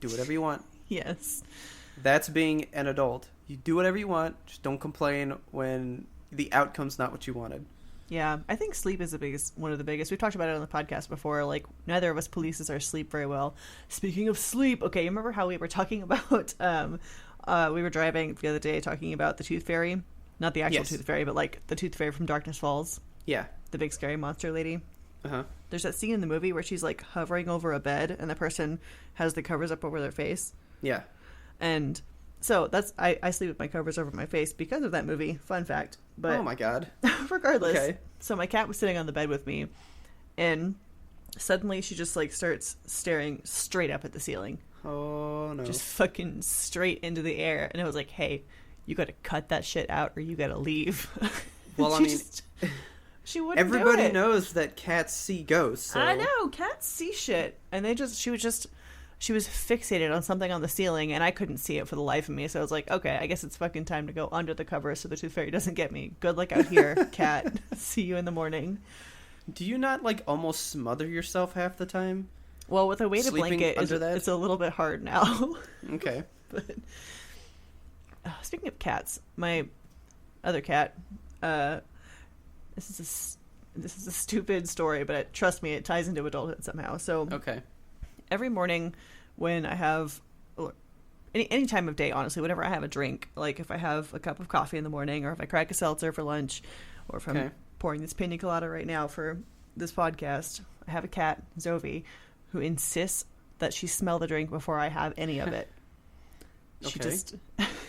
A: do whatever you want.
B: Yes.
A: That's being an adult. You do whatever you want, just don't complain when the outcome's not what you wanted.
B: Yeah, I think sleep is one of the biggest. We've talked about it on the podcast before. Like, neither of us polices our sleep very well. Speaking of sleep, okay, you remember how we were talking about, we were driving the other day talking about the Tooth Fairy? Not the actual Tooth Fairy, but, like, the Tooth Fairy from Darkness Falls.
A: Yeah.
B: The big scary monster lady.
A: Uh-huh.
B: There's that scene in the movie where she's, like, hovering over a bed and the person has the covers up over their face.
A: Yeah.
B: And so I sleep with my covers over my face because of that movie. Fun fact. But
A: oh my god.
B: Regardless.
A: Okay.
B: So my cat was sitting on the bed with me, and suddenly she just, like, starts staring straight up at the ceiling.
A: Oh no.
B: Just fucking straight into the air. And I was like, hey, you gotta cut that shit out or you gotta leave.
A: Well, I mean,
B: she wouldn't
A: everybody
B: do it.
A: knows that cats see ghosts. So.
B: I know, cats see shit. And she was fixated on something on the ceiling, and I couldn't see it for the life of me. So I was like, okay, I guess it's fucking time to go under the covers so the Tooth Fairy doesn't get me. Good luck out here, cat. See you in the morning.
A: Do you not, like, almost smother yourself half the time?
B: Well, with a weighted blanket,
A: that?
B: It's a little bit hard now.
A: Okay.
B: But speaking of cats, my other cat, this is a stupid story, but trust me, it ties into adulthood somehow. So
A: okay.
B: Every morning when I have any time of day, honestly, whenever I have a drink, like if I have a cup of coffee in the morning, or if I crack a seltzer for lunch, or if I'm pouring this pina colada right now for this podcast, I have a cat, Zoe, who insists that she smell the drink before I have any of it.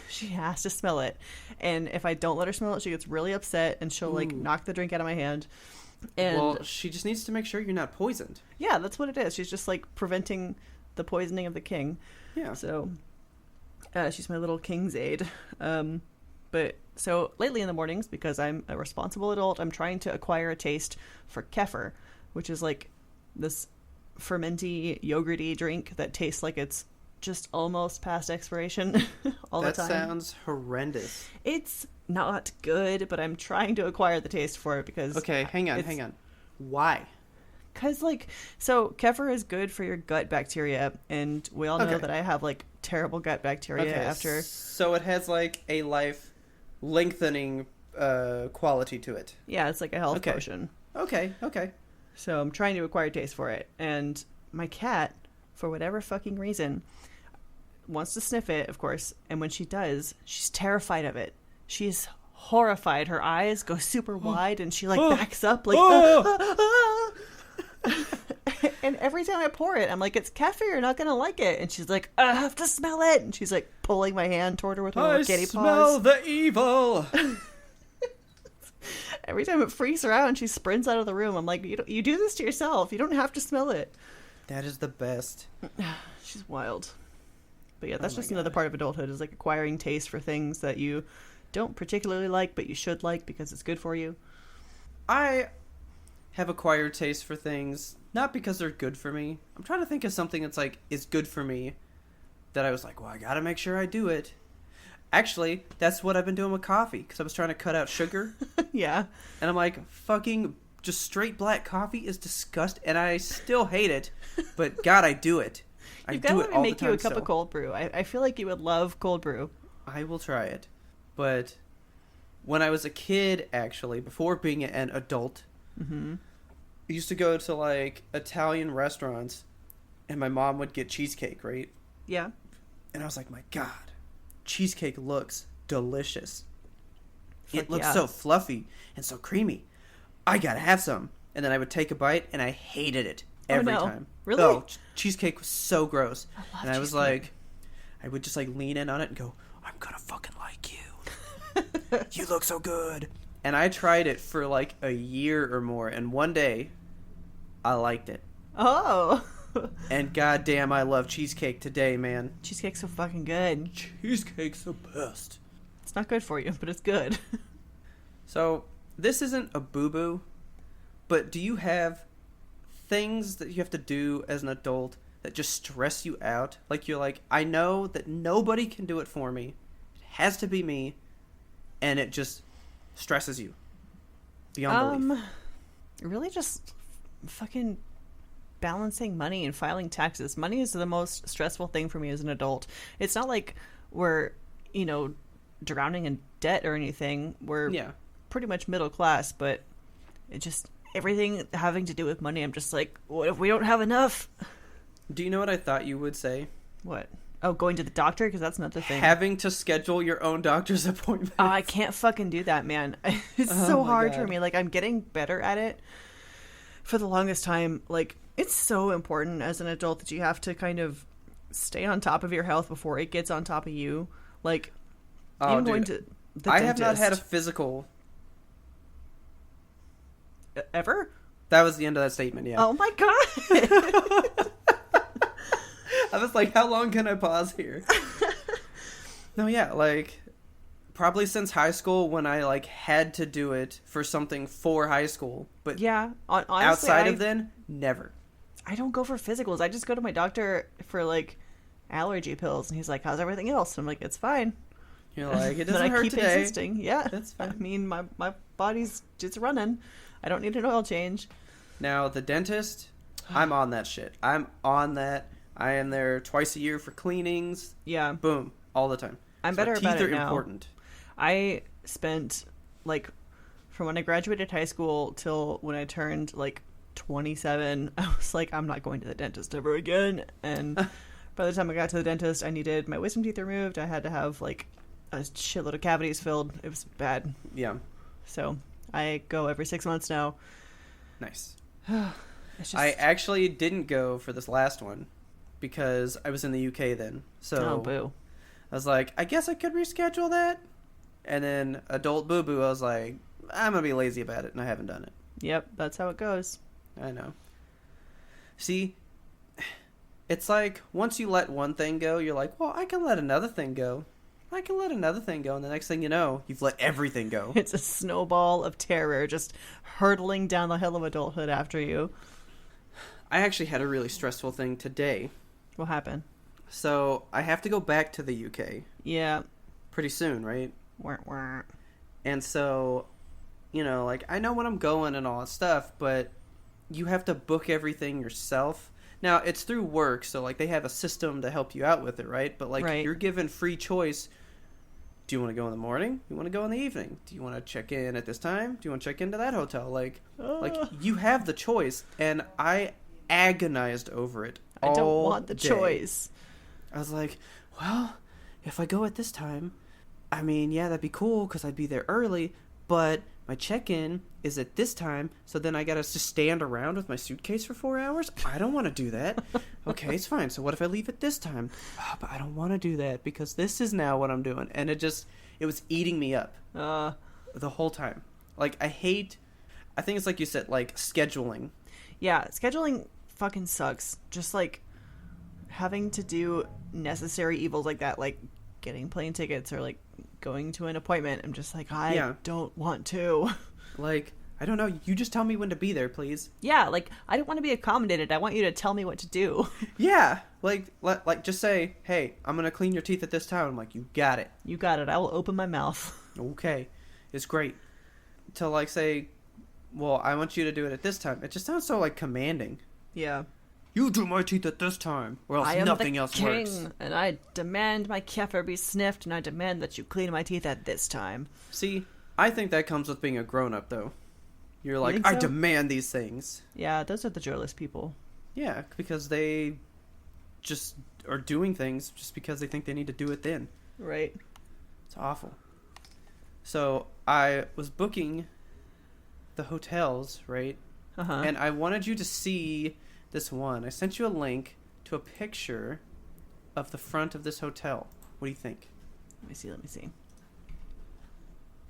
B: She has to smell it. And if I don't let her smell it, she gets really upset and she'll like knock the drink out of my hand. And
A: well, she just needs to make sure you're not poisoned.
B: Yeah, that's what it is. She's just like preventing the poisoning of the king.
A: Yeah.
B: So she's my little king's aid. But so lately in the mornings, because I'm a responsible adult, I'm trying to acquire a taste for kefir, which is like this fermenty, yogurty drink that tastes like it's just almost past expiration all the time.
A: That sounds horrendous.
B: It's not good, but I'm trying to acquire the taste for it because...
A: Okay, hang on. Why?
B: Because, like, so kefir is good for your gut bacteria, and we all know that I have, like, terrible gut bacteria after...
A: So it has, like, a life-lengthening quality to it.
B: Yeah, it's like a health potion.
A: Okay.
B: So I'm trying to acquire taste for it, and my cat, for whatever fucking reason, wants to sniff it, of course, and when she does, she's terrified of it. She's horrified. Her eyes go super wide, and she, like, backs up, like, and every time I pour it, I'm like, it's kefir, you're not gonna like it. And she's like, I have to smell it. And she's, like, pulling my hand toward her with her little kitty paws.
A: I smell the evil.
B: Every time it freaks her out and she sprints out of the room, I'm like, you do this to yourself. You don't have to smell it.
A: That is the best.
B: She's wild. But yeah, that's just another part of adulthood, is like acquiring taste for things that you don't particularly like, but you should like because it's good for you?
A: I have acquired taste for things, not because they're good for me. I'm trying to think of something that's like, is good for me, that I was like, well, I gotta make sure I do it. Actually, that's what I've been doing with coffee, because I was trying to cut out sugar.
B: Yeah.
A: And I'm like, fucking just straight black coffee is disgusting, and I still hate it, but God, I do it.
B: You've got to let me make you a cup of cold brew. I feel like you would love cold brew.
A: I will try it. But when I was a kid, actually, before being an adult,
B: mm-hmm.
A: I used to go to, like, Italian restaurants, and my mom would get cheesecake, right?
B: Yeah.
A: And I was like, my God, cheesecake looks delicious. It looks
B: yeah.
A: so fluffy and so creamy. I gotta have some. And then I would take a bite, and I hated it every time.
B: Really?
A: Oh, cheesecake was so gross. And I was
B: cheesecake.
A: like, I would just like lean in on it and go, I'm gonna fucking like you. You look so good. And I tried it for like a year or more, and one day, I liked it.
B: Oh.
A: And goddamn, I love cheesecake today, man.
B: Cheesecake's so fucking good.
A: Cheesecake's the best.
B: It's not good for you, but it's good.
A: So, this isn't a boo-boo, but do you have things that you have to do as an adult that just stress you out? Like, you're like, I know that nobody can do it for me. It has to be me. And it just stresses you beyond belief.
B: Really just fucking balancing money and filing taxes. Money is the most stressful thing for me as an adult. It's not like we're, drowning in debt or anything. We're pretty much middle class, but it just, everything having to do with money, I'm just like, what if we don't have enough?
A: Do you know what I thought you would say?
B: What? Oh, going to the doctor? Because that's not the thing.
A: Having to schedule your own doctor's appointment.
B: I can't fucking do that, man. It's so hard for me. Like, I'm getting better at it. For the longest time, like, it's so important as an adult that you have to kind of stay on top of your health before it gets on top of you. Like, even going to the
A: I
B: dentist.
A: have not had a physical.
B: Ever?
A: That was the end of that statement, yeah.
B: Oh my God.
A: I was like, how long can I pause here? No, yeah, like, probably since high school when I, like, had to do it for something for high school. But
B: yeah, honestly,
A: outside of then, never.
B: I don't go for physicals. I just go to my doctor for, like, allergy pills. And he's like, how's everything else? And I'm like, it's fine.
A: You're like, it doesn't
B: but I
A: hurt
B: keep
A: today.
B: insisting. Yeah.
A: That's fine.
B: I mean, my body's just running. I don't need an oil change.
A: Now, the dentist, I'm on that shit. I'm on that. I am there twice a year for cleanings.
B: Yeah.
A: Boom. All the time.
B: I'm better about it now.
A: Teeth are important.
B: I spent, like, from when I graduated high school till when I turned, like, 27, I was like, I'm not going to the dentist ever again. And by the time I got to the dentist, I needed my wisdom teeth removed. I had to have, like, a shitload of cavities filled. It was bad.
A: Yeah.
B: So I go every 6 months now.
A: Nice.
B: It's just...
A: I actually didn't go for this last one because I was in the UK then. So
B: oh, boo.
A: I was like, I guess I could reschedule that. And then adult boo-boo, I was like, I'm going to be lazy about it, and I haven't done it.
B: Yep, that's how it goes.
A: I know. See, it's like once you let one thing go, you're like, well, I can let another thing go. I can let another thing go. And the next thing you know, you've let everything go.
B: It's a snowball of terror just hurtling down the hill of adulthood after you.
A: I actually had a really stressful thing today.
B: What happened?
A: So I have to go back to the UK.
B: Yeah.
A: Pretty soon, right?
B: Wah, wah.
A: And so, like, I know when I'm going and all that stuff, but you have to book everything yourself. Now, it's through work, so, like, they have a system to help you out with it, right? But, like,
B: right.
A: You're given free choice. Do you want to go in the morning? Do you want to go in the evening? Do you want to check in at this time? Do you want to check into that hotel? Like, you have the choice, and I agonized over it all
B: I don't want the
A: day.
B: choice.
A: I was like, well, if I go at this time, I mean, yeah, that'd be cool because I'd be there early, but my check-in is at this time, so then I gotta just stand around with my suitcase for 4 hours? I don't want to do that. Okay, it's fine. So what if I leave at this time? Oh, but I don't want to do that because this is now what I'm doing. And it was eating me up the whole time. Like, I think it's like you said, like, scheduling.
B: Yeah, scheduling fucking sucks. Just, like, having to do necessary evils like that, like getting plane tickets or, like, going to an appointment. I'm just like, I
A: Yeah.
B: don't want to.
A: Like, I don't know. You just tell me when to be there, please.
B: Yeah, like, I don't want to be accommodated. I want you to tell me what to do.
A: Yeah. Like just say, hey, I'm going to clean your teeth at this time. I'm like, you got it.
B: You got it. I will open my mouth.
A: Okay. It's great. To, like, say, well, I want you to do it at this time. It just sounds so, like, commanding.
B: Yeah.
A: You do my teeth at this time, or else
B: I am
A: nothing
B: the
A: else
B: king,
A: works.
B: and I demand my kefir be sniffed, and I demand that you clean my teeth at this time.
A: See, I think that comes with being a grown-up, though. You're like,
B: think
A: I
B: so?
A: demand these things.
B: Yeah, those are the joyless people.
A: Yeah, because they just are doing things just because they think they need to do it then.
B: Right.
A: It's awful. So I was booking the hotels, right?
B: Uh-huh.
A: And I wanted you to see this one. I sent you a link to a picture of the front of this hotel. What do you think?
B: Let me see.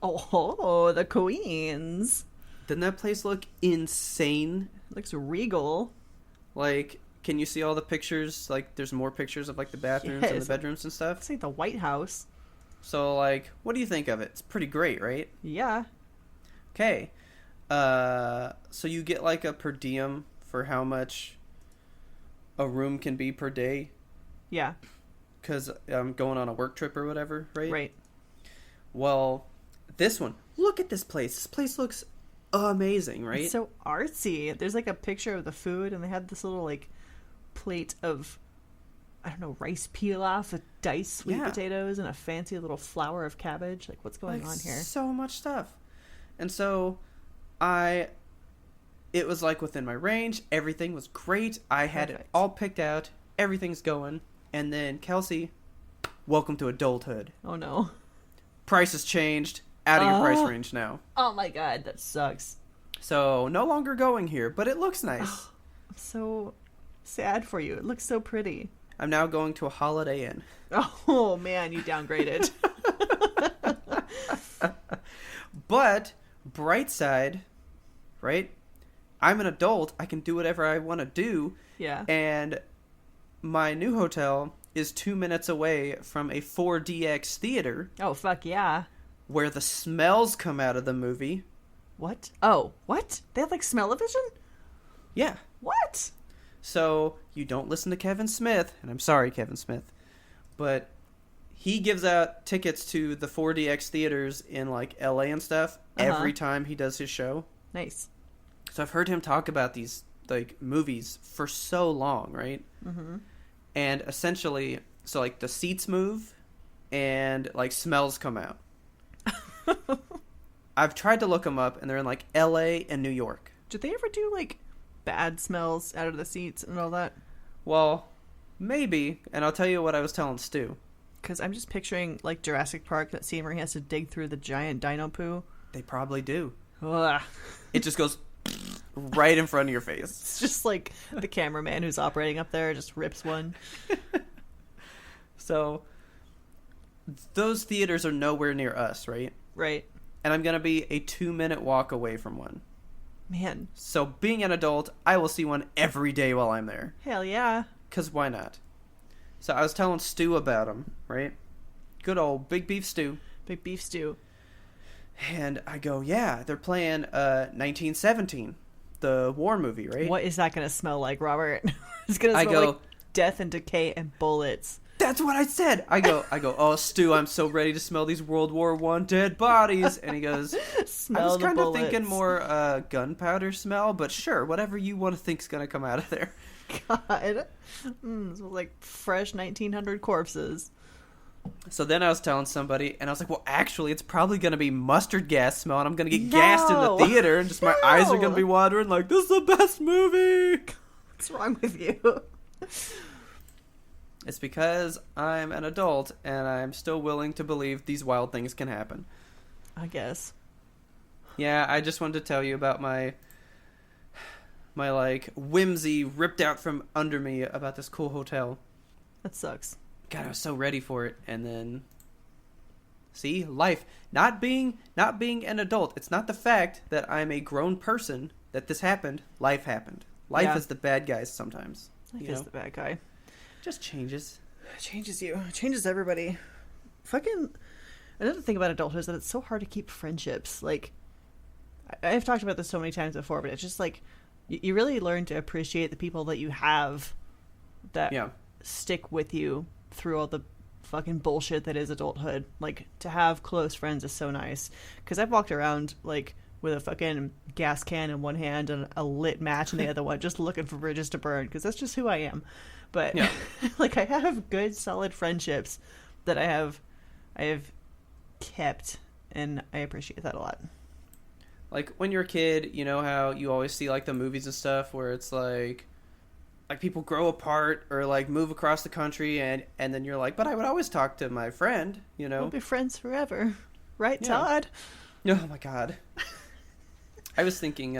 B: Oh, the Queens.
A: Doesn't that place look insane?
B: Looks regal.
A: Like, can you see all the pictures? Like, there's more pictures of, like, the bathrooms and the
B: Yes.
A: bedrooms and stuff.
B: It's like the White House.
A: So, like, what do you think of it? It's pretty great, right?
B: Yeah.
A: Okay. So you get, like, a per diem for how much a room can be per day?
B: Yeah.
A: Because I'm going on a work trip or whatever, right?
B: Right.
A: Well, this one. Look at this place. This place looks amazing, right?
B: It's so artsy. There's like a picture of the food, and they had this little like plate of, I don't know, rice pilaf with diced sweet
A: Yeah.
B: potatoes and a fancy little flower of cabbage. Like, what's going on here?
A: So much stuff. And so it was like within my range. Everything was great. I had it
B: Perfect.
A: all picked out. Everything's going. And then Kelsey, welcome to adulthood.
B: Oh no.
A: Price has changed. Out of your price range now.
B: Oh my god, that sucks.
A: So no longer going here, but it looks nice.
B: I'm so sad for you. It looks so pretty.
A: I'm now going to a Holiday Inn.
B: Oh man, you downgraded.
A: But bright side, right? I'm an adult. I can do whatever I want to do.
B: Yeah.
A: And my new hotel is 2 minutes away from a 4DX theater
B: Oh fuck yeah.
A: where the smells come out of the movie.
B: What? Oh, what? They have like smell-o-vision?
A: Yeah.
B: What?
A: So you don't listen to Kevin Smith, and I'm sorry, Kevin Smith, but he gives out tickets to the 4DX theaters in like LA and stuff every time he does his show.
B: Nice.
A: So I've heard him talk about these like movies for so long, right?
B: Mm-hmm.
A: And essentially, so like the seats move and like smells come out. I've tried to look them up, and they're in like LA and New York.
B: Did they ever do like bad smells out of the seats and all that?
A: Well, maybe, and I'll tell you what I was telling Stu.
B: Because I'm just picturing like Jurassic Park, that scene where he has to dig through the giant dino poo.
A: They probably do.
B: Ugh.
A: It just goes right in front of your face.
B: It's just like the cameraman who's operating up there just rips one.
A: So those theaters are nowhere near us, right?
B: Right.
A: And I'm going to be a 2-minute walk away from one.
B: Man.
A: So being an adult, I will see one every day while I'm there.
B: Hell yeah.
A: Because why not? So I was telling Stu about them, right? Good old Big Beef Stew.
B: Big beef stew.
A: And I go, yeah, they're playing 1917, the war movie, right?
B: What is that going to smell like, Robert? It's going to smell like death and decay and bullets.
A: That's what I said. I go, oh, Stu, I'm so ready to smell these World War I dead bodies. And he goes,
B: Smell
A: I was
B: the
A: kind of
B: bullets.
A: thinking more gunpowder smell, but sure, whatever you want to think's going to come out of there.
B: God. Smells like fresh 1900 corpses.
A: So then I was telling somebody, and I was like, well, actually, it's probably going to be mustard gas smell, and I'm going to get gassed in the theater, and just my eyes are going to be watering like, this is the best movie.
B: What's wrong with you?
A: It's because I'm an adult, and I'm still willing to believe these wild things can happen.
B: I guess.
A: Yeah, I just wanted to tell you about my like whimsy ripped out from under me about this cool hotel.
B: That sucks.
A: God, I was so ready for it, and then see, life not being an adult. It's not the fact that I'm a grown person that this happened. Life happened. Life is the bad guys sometimes.
B: Life is the bad guy.
A: Just changes.
B: It changes you. It changes everybody. Fucking Another thing about adulthood is that it's so hard to keep friendships. Like, I've talked about this so many times before, but it's just like you really learn to appreciate the people that you have that stick with you through all the fucking bullshit that is adulthood. Like, to have close friends is so nice. Because I've walked around, like, with a fucking gas can in one hand and a lit match in the other one, just looking for bridges to burn, because that's just who I am. But, like, I have good, solid friendships that I have kept, and I appreciate that a lot.
A: Like, when you're a kid, you know how you always see, like, the movies and stuff where it's like people grow apart or, like, move across the country, and then you're like, but I would always talk to my friend, you know?
B: We'll be friends forever. Right, Todd?
A: Oh, my God. I was thinking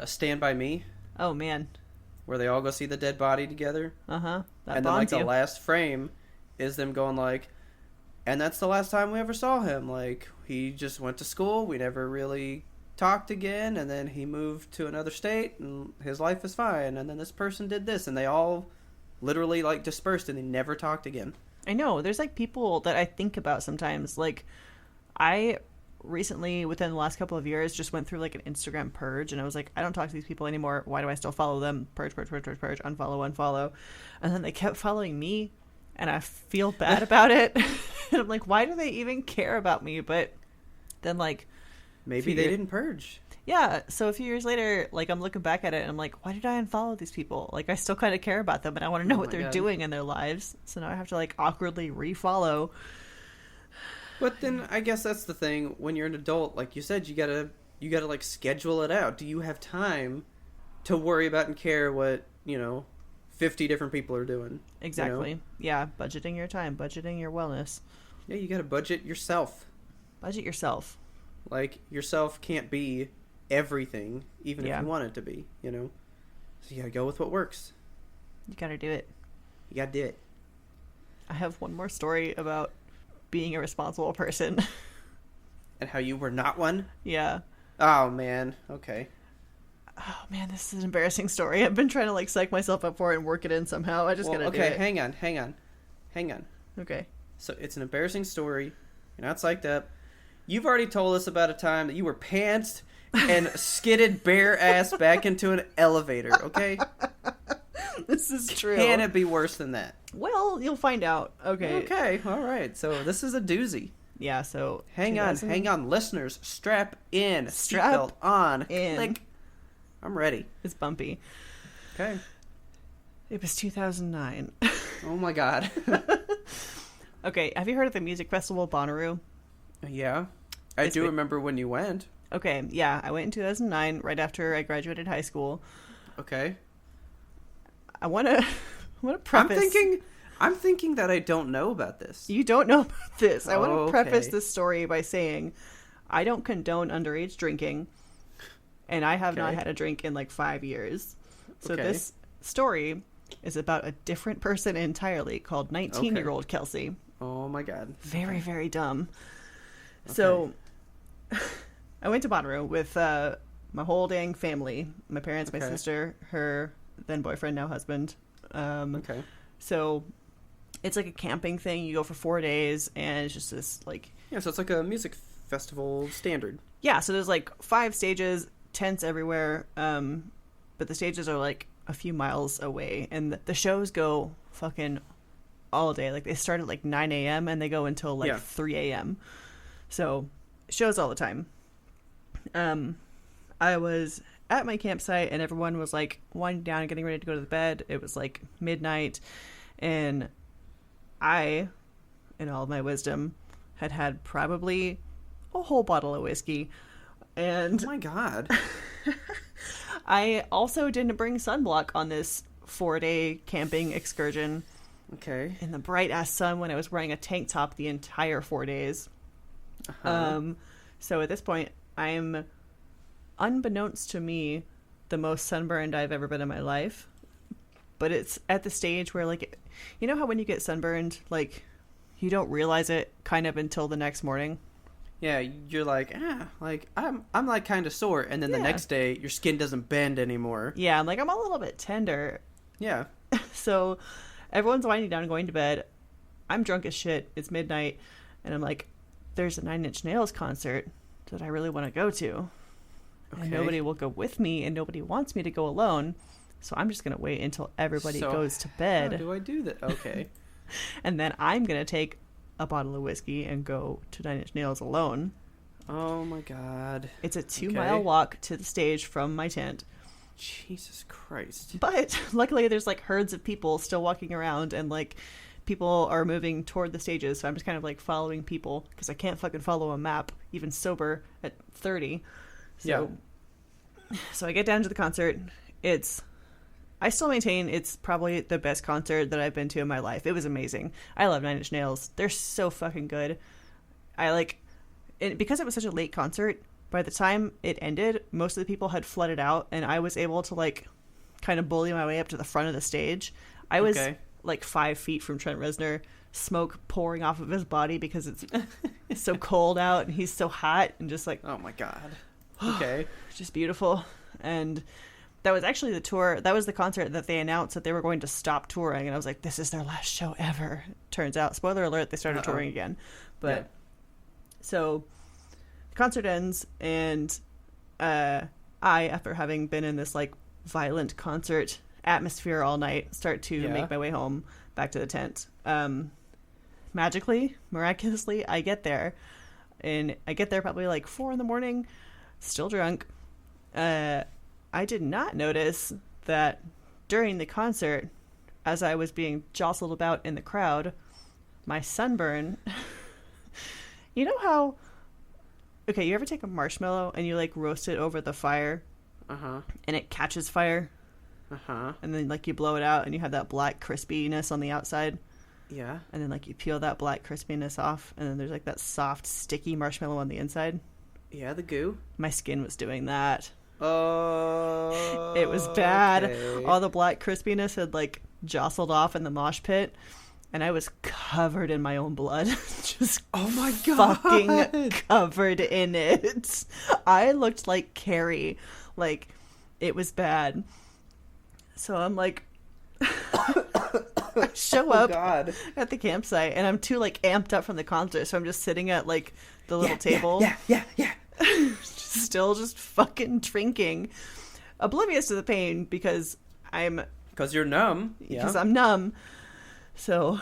A: Stand By Me.
B: Oh, man.
A: Where they all go see the dead body together.
B: Uh-huh.
A: And then, like, the last frame is them going, like, and that's the last time we ever saw him. Like, he just went to school. We never really talked again. And then he moved to another state, and his life is fine. And then this person did this. And they all literally, like, dispersed, and they never talked again.
B: I know. There's, like, people that I think about sometimes. Like, I recently, within the last couple of years, just went through, like, an Instagram purge. And I was like, I don't talk to these people anymore. Why do I still follow them? Purge, unfollow. And then they kept following me. And I feel bad about it. And I'm like, why do they even care about me? But then, like...
A: Maybe they didn't purge.
B: Yeah. So a few years later, like, I'm looking back at it, and I'm like, why did I unfollow these people? Like, I still kind of care about them, and I want to know what they're doing in their lives. So now I have to, like, awkwardly refollow.
A: But then I guess that's the thing. When you're an adult, like you said, you gotta like, schedule it out. Do you have time to worry about and care what, 50 different people are doing?
B: Exactly. Yeah, budgeting your time, budgeting your wellness.
A: Yeah, you gotta budget yourself.
B: Budget yourself.
A: Like, yourself can't be everything, even if you want it to be, So you gotta go with what works.
B: You gotta do it.
A: You gotta do it.
B: I have one more story about being a responsible person.
A: And how you were not one?
B: Yeah.
A: Oh, man. Okay.
B: Oh, man, this is an embarrassing story. I've been trying to, like, psych myself up for it and work it in somehow. I just gotta do it.
A: Okay, hang on.
B: Okay.
A: So, it's an embarrassing story. You're not psyched up. You've already told us about a time that you were pantsed and skidded bare ass back into an elevator, okay?
B: This is true.
A: Can it be worse than that?
B: Well, you'll find out. Okay.
A: Okay, all right. So, this is a doozy.
B: Yeah, so...
A: Hang on, listeners. Strap in. Seatbelt on. Click. I'm ready.
B: It's bumpy.
A: Okay.
B: It was 2009.
A: Oh my God.
B: Okay, have you heard of the music festival Bonnaroo?
A: Yeah. I do remember when you went. Okay,
B: yeah. I went in 2009, right after I graduated high school.
A: Okay.
B: I want to preface...
A: I'm thinking that I don't know about this.
B: You don't know about this. I want to preface this story by saying I don't condone underage drinking, and I have not had a drink in like 5 years. So this story is about a different person entirely called 19-year-old Kelsey.
A: Oh my God.
B: Very, very dumb. Okay. So I went to Bonnaroo with my whole dang family. My parents, my sister, her then boyfriend, now husband. So it's like a camping thing. You go for 4 days, and it's just this like...
A: Yeah, so it's like a music festival standard.
B: Yeah, so there's like 5 stages, tents everywhere, but the stages are like a few miles away, and the shows go fucking all day. Like, they start at like 9 a.m. and they go until like 3 a.m. So shows all the time. I was at my campsite, and everyone was like winding down and getting ready to go to bed. It was like midnight, and I, in all of my wisdom, had probably a whole bottle of whiskey. And
A: oh my God.
B: I also didn't bring sunblock on this 4-day camping excursion.
A: Okay.
B: In the bright ass sun, when I was wearing a tank top the entire 4 days. So at this point, I'm, unbeknownst to me, the most sunburned I've ever been in my life. But it's at the stage where, like, you know how when you get sunburned, like, you don't realize it kind of until the next morning?
A: Yeah, you're like, like, I'm like kind of sore. And then the next day, your skin doesn't bend anymore.
B: Yeah, I'm like, I'm a little bit tender.
A: Yeah.
B: So everyone's winding down and going to bed. I'm drunk as shit. It's midnight. And I'm like, there's a Nine Inch Nails concert that I really want to go to.
A: Okay.
B: And nobody will go with me, and nobody wants me to go alone. So I'm just going to wait until everybody goes to bed.
A: How do I do that? Okay.
B: And then I'm going to take a bottle of whiskey and go to Nine Inch Nails alone.
A: Oh my God.
B: It's a 2-mile walk to the stage from my tent.
A: Jesus Christ.
B: But luckily there's like herds of people still walking around, and like people are moving toward the stages. So I'm just kind of like following people because I can't fucking follow a map, even sober at 30. So I get down to the concert. I still maintain it's probably the best concert that I've been to in my life. It was amazing. I love Nine Inch Nails. They're so fucking good. Because it was such a late concert, by the time it ended, most of the people had flooded out, and I was able to like kind of bully my way up to the front of the stage. I was like 5 feet from Trent Reznor, smoke pouring off of his body because it's so cold out and he's so hot, and just like,
A: oh my God. Okay.
B: Just beautiful. And that was actually that was the concert that they announced that they were going to stop touring, and I was like, this is their last show ever. Turns out, spoiler alert, they started touring again. But so the concert ends, and I, after having been in this like violent concert atmosphere all night, start to make my way home back to the tent. Miraculously, I get there, and I get there probably like 4 a.m, still drunk. I did not notice that during the concert, as I was being jostled about in the crowd, my sunburn. You know how, okay, you ever take a marshmallow and you like roast it over the fire, and it catches fire, and then like you blow it out and you have that black crispiness on the outside, and then like you peel that black crispiness off, and then there's like that soft sticky marshmallow on the inside.
A: The goo.
B: My skin was doing that.
A: Oh,
B: it was bad.
A: Okay.
B: All the black crispiness had like jostled off in the mosh pit, and I was covered in my own blood. Just
A: oh my God,
B: fucking covered in it. I looked like Carrie. Like, it was bad. So I'm like, I show up at the campsite, and I'm too like amped up from the concert, so I'm just sitting at like the little table.
A: Yeah.
B: Still just fucking drinking, oblivious to the pain because
A: you're numb.
B: Because I'm numb. So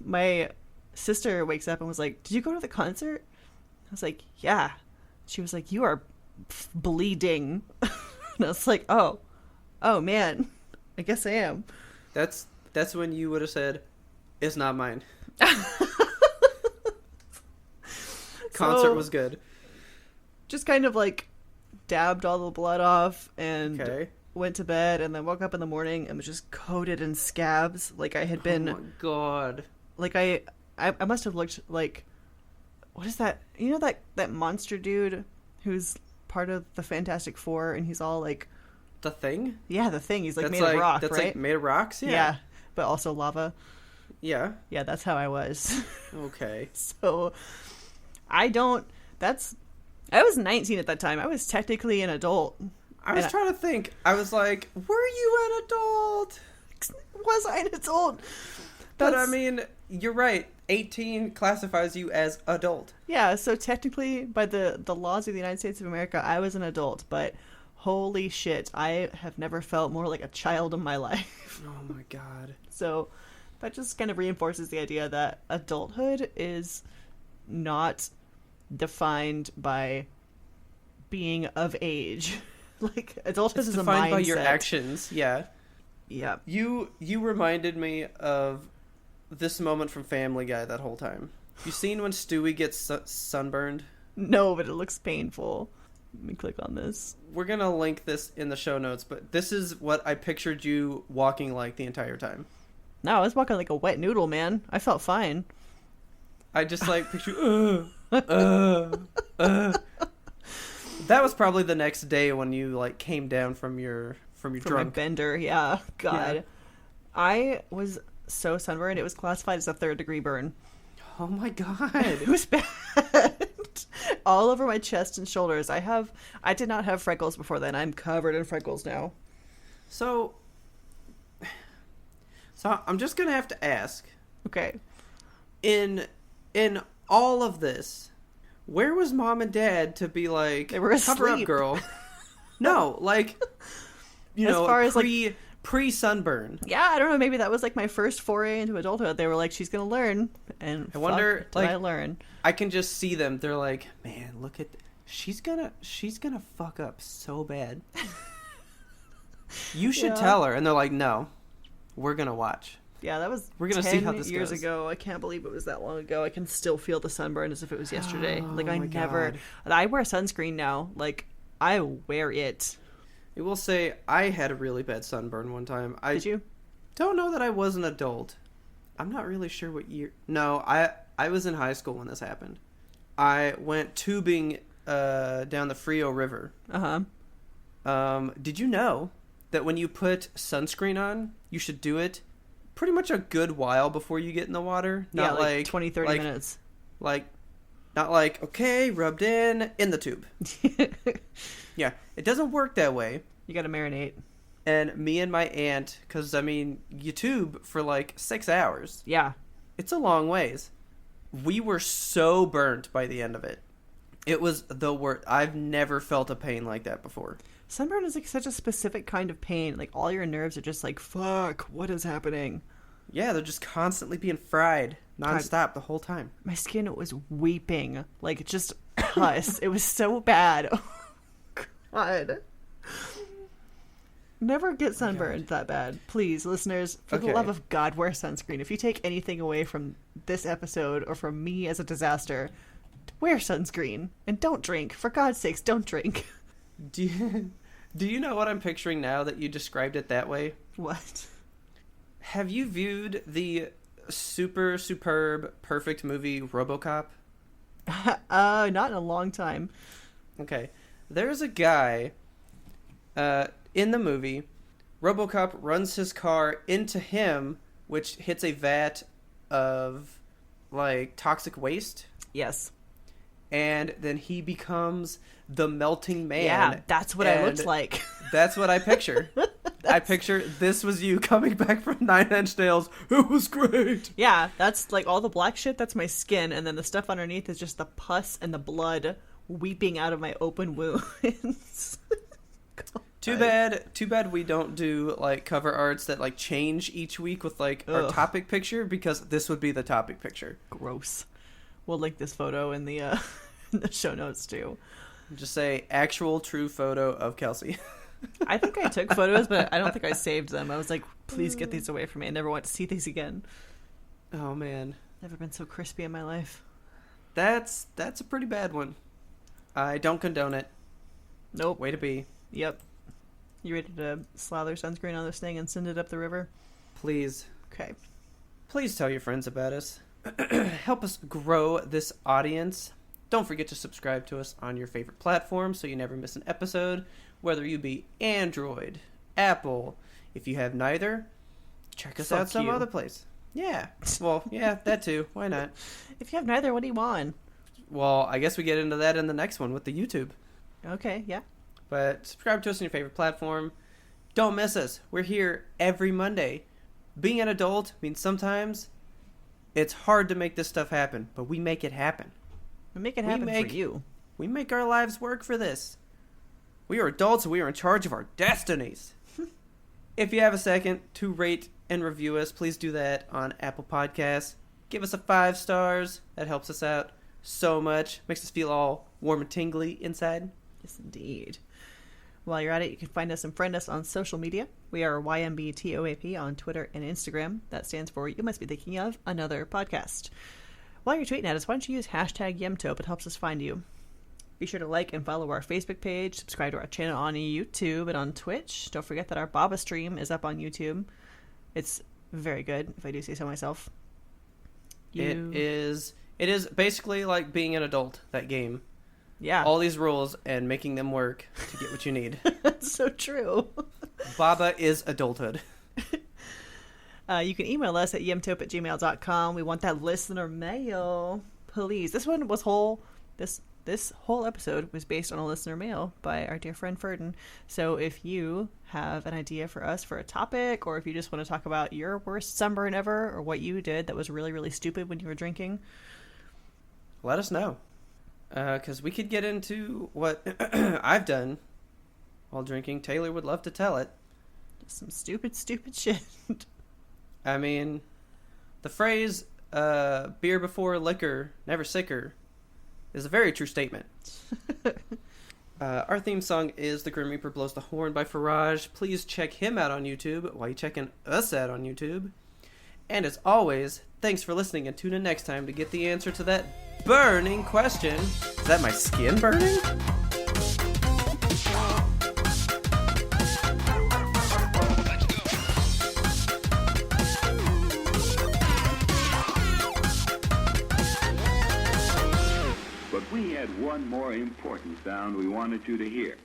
B: my sister wakes up and was like, did you go to the concert? I was like, yeah. She was like, you are bleeding. And I was like, oh man, I guess I am.
A: That's when you would have said, it's not mine. Concert was good.
B: Just kind of like dabbed all the blood off and went to bed, and then woke up in the morning and was just coated in scabs. Like I had been.
A: Oh my God.
B: Like I must have looked like, what is that? You know that monster dude who's part of the Fantastic Four, and he's all like.
A: The Thing?
B: Yeah, the Thing. He's like made of rock,
A: that's
B: right?
A: Like made of rocks?
B: Yeah, but also lava.
A: Yeah.
B: Yeah, that's how I was.
A: Okay.
B: So I was 19 at that time. I was technically an adult.
A: I was trying to think. I was like, were you an adult?
B: Was I an adult?
A: But I mean, you're right. 18 classifies you as adult.
B: Yeah, so technically, by the laws of the United States of America, I was an adult, but holy shit, I have never felt more like a child in my life.
A: Oh my God.
B: So that just kind of reinforces the idea that adulthood is not defined by being of age. Like, adulthood is a mindset. It's defined by your
A: actions, yeah.
B: Yeah.
A: You reminded me of this moment from Family Guy that whole time. You seen when Stewie gets sunburned?
B: No, but it looks painful. Let me click on this.
A: We're going to link this in the show notes, but this is what I pictured you walking like the entire time.
B: No, I was walking like a wet noodle, man. I felt fine.
A: I just like picture That was probably the next day when you like came down from your drunk
B: my bender. Yeah, God. Yeah. I was so sunburned. It was classified as a 3rd-degree burn.
A: Oh my God.
B: It was bad. All over my chest and shoulders. I did not have freckles before then. I'm covered in freckles now.
A: So I'm just gonna have to ask.
B: Okay.
A: In in all of this, where was mom and dad to be like,
B: they were
A: cover up,
B: asleep.
A: girl? No, like, you
B: As
A: know,
B: far as, like,
A: pre-sunburn.
B: Yeah, I don't know. Maybe that was like my first foray into adulthood. They were like, she's going to learn. And
A: I wonder,
B: did
A: like,
B: I learn?
A: I can just see them. They're like, man, look at, she's gonna fuck up so bad. You should tell her. And they're like, no, we're gonna watch.
B: Yeah, that was
A: we're gonna
B: 10
A: see how this
B: years
A: goes.
B: ago. I can't believe it was that long ago. I can still feel the sunburn as if it was yesterday.
A: Oh,
B: like, I
A: my
B: never...
A: God.
B: I wear sunscreen now. Like, I wear it.
A: I will say, I had a really bad sunburn one time.
B: Did you?
A: Don't know that I was an adult. I'm not really sure what year. No, I was in high school when this happened. I went tubing down the Frio River. Did you know that when you put sunscreen on, you should do it pretty much a good while before you get in the water? Not like
B: 20, 30 minutes.
A: Not like, okay, rubbed in the tube. Yeah, it doesn't work that way.
B: You gotta marinate.
A: And me and my aunt, because, I mean, you tube for like 6 hours.
B: Yeah.
A: It's a long ways. We were so burnt by the end of it. It was the worst. I've never felt a pain like that before.
B: Sunburn is like such a specific kind of pain. Like, all your nerves are just like, fuck, what is happening?
A: Yeah, they're just constantly being fried nonstop the whole time.
B: My skin was weeping. Like, just pus. It was so bad. Oh, God. Never get sunburned that bad. Please, listeners, for the love of God, wear sunscreen. If you take anything away from this episode or from me as a disaster, wear sunscreen. And don't drink. For God's sakes, don't drink.
A: Do you know what I'm picturing now that you described it that way?
B: What?
A: Have you viewed the super superb perfect movie RoboCop?
B: Not in a long time.
A: Okay. There's a guy in the movie. RoboCop runs his car into him, which hits a vat of like toxic waste.
B: Yes.
A: And then he becomes the melting man.
B: Yeah, that's what I looked like.
A: That's what I picture. I picture this was you coming back from 9 Inch Nails. It was great.
B: Yeah, that's like all the black shit, that's my skin. And then the stuff underneath is just the pus and the blood weeping out of my open wounds.
A: Too bad we don't do like cover arts that like change each week with like our topic picture, because this would be the topic picture.
B: Gross. We'll link this photo in the in the show notes too.
A: Just say actual true photo of Kelsey.
B: I think I took photos, but I don't think I saved them. I was like, please get these away from me. I never want to see these again.
A: Oh man.
B: Never been so crispy in my life.
A: That's a pretty bad one. I don't condone it.
B: Nope.
A: Way to be.
B: Yep. You ready to slather sunscreen on this thing and send it up the river?
A: Please.
B: Okay.
A: Please tell your friends about us. Help us grow this audience. Don't forget to subscribe to us on your favorite platform so you never miss an episode, whether you be Android, Apple. If you have neither, check us out some other place. Yeah. Well, yeah, that too. Why not?
B: If you have neither, what do you want?
A: Well, I guess we get into that in the next one with the YouTube.
B: Okay, yeah.
A: But subscribe to us on your favorite platform. Don't miss us. We're here every Monday. Being an adult means sometimes it's hard to make this stuff happen, but we make it happen.
B: We make it happen for you.
A: We make our lives work for this. We are adults and we are in charge of our destinies. If you have a second to rate and review us, please do that on Apple Podcasts. Give us a 5 stars. That helps us out so much. Makes us feel all warm and tingly inside.
B: Yes, indeed. While you're at it, you can find us and friend us on social media. We are YMBTOAP on Twitter and Instagram. That stands for You Must Be Thinking of Another Podcast. While you're tweeting at us, why don't you use hashtag YemTope? It helps us find you. Be sure to like and follow our Facebook page, subscribe to our channel on YouTube and on Twitch. Don't forget that our Baba stream is up on YouTube. It's very good, if I do say so myself.
A: It is basically like being an adult, that game.
B: Yeah.
A: All these rules and making them work to get what you need.
B: That's so true.
A: Baba is adulthood.
B: You can email us at yemtope@gmail.com. We want that listener mail. Please. This one was whole. This whole episode was based on a listener mail by our dear friend Ferdin. So if you have an idea for us for a topic, or if you just want to talk about your worst sunburn ever, or what you did that was really, really stupid when you were drinking,
A: let us know. Because we could get into what I've done while drinking. Taylor would love to tell it.
B: Some stupid shit.
A: I mean, the phrase, beer before liquor, never sicker, is a very true statement. Our theme song is The Grim Reaper Blows the Horn by Faraj. Please check him out on YouTube while you're checking us out on YouTube. And as always, thanks for listening, and tune in next time to get the answer to that burning question. Is that my skin burning?
C: But we had one more important sound we wanted you to hear.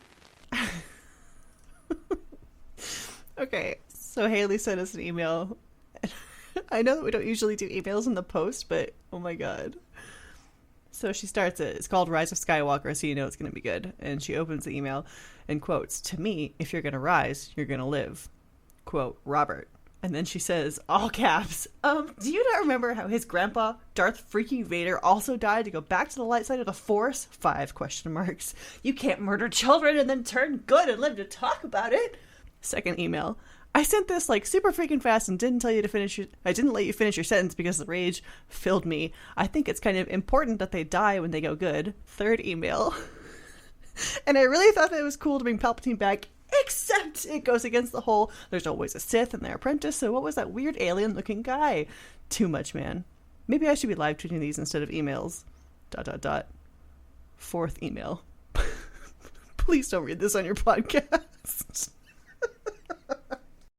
B: Okay, so Haley sent us an email. I know that we don't usually do emails in the post, but oh my god. So she starts it. It's called Rise of Skywalker, so you know it's going to be good. And she opens the email and quotes, "To me, if you're going to rise, you're going to live." Quote, Robert. And then she says, all caps, do you not remember how his grandpa, Darth freaking Vader, also died to go back to the light side of the Force? 5 question marks. You can't murder children and then turn good and live to talk about it. Second email. I sent this like super freaking fast and didn't tell you to finish I didn't let you finish your sentence because the rage filled me. I think it's kind of important that they die when they go good. Third email. And I really thought that it was cool to bring Palpatine back, except it goes against the whole there's always a Sith and their apprentice, so what was that weird alien looking guy? Too much, man. Maybe I should be live tweeting these instead of emails. ... Fourth email. Please don't read this on your podcast.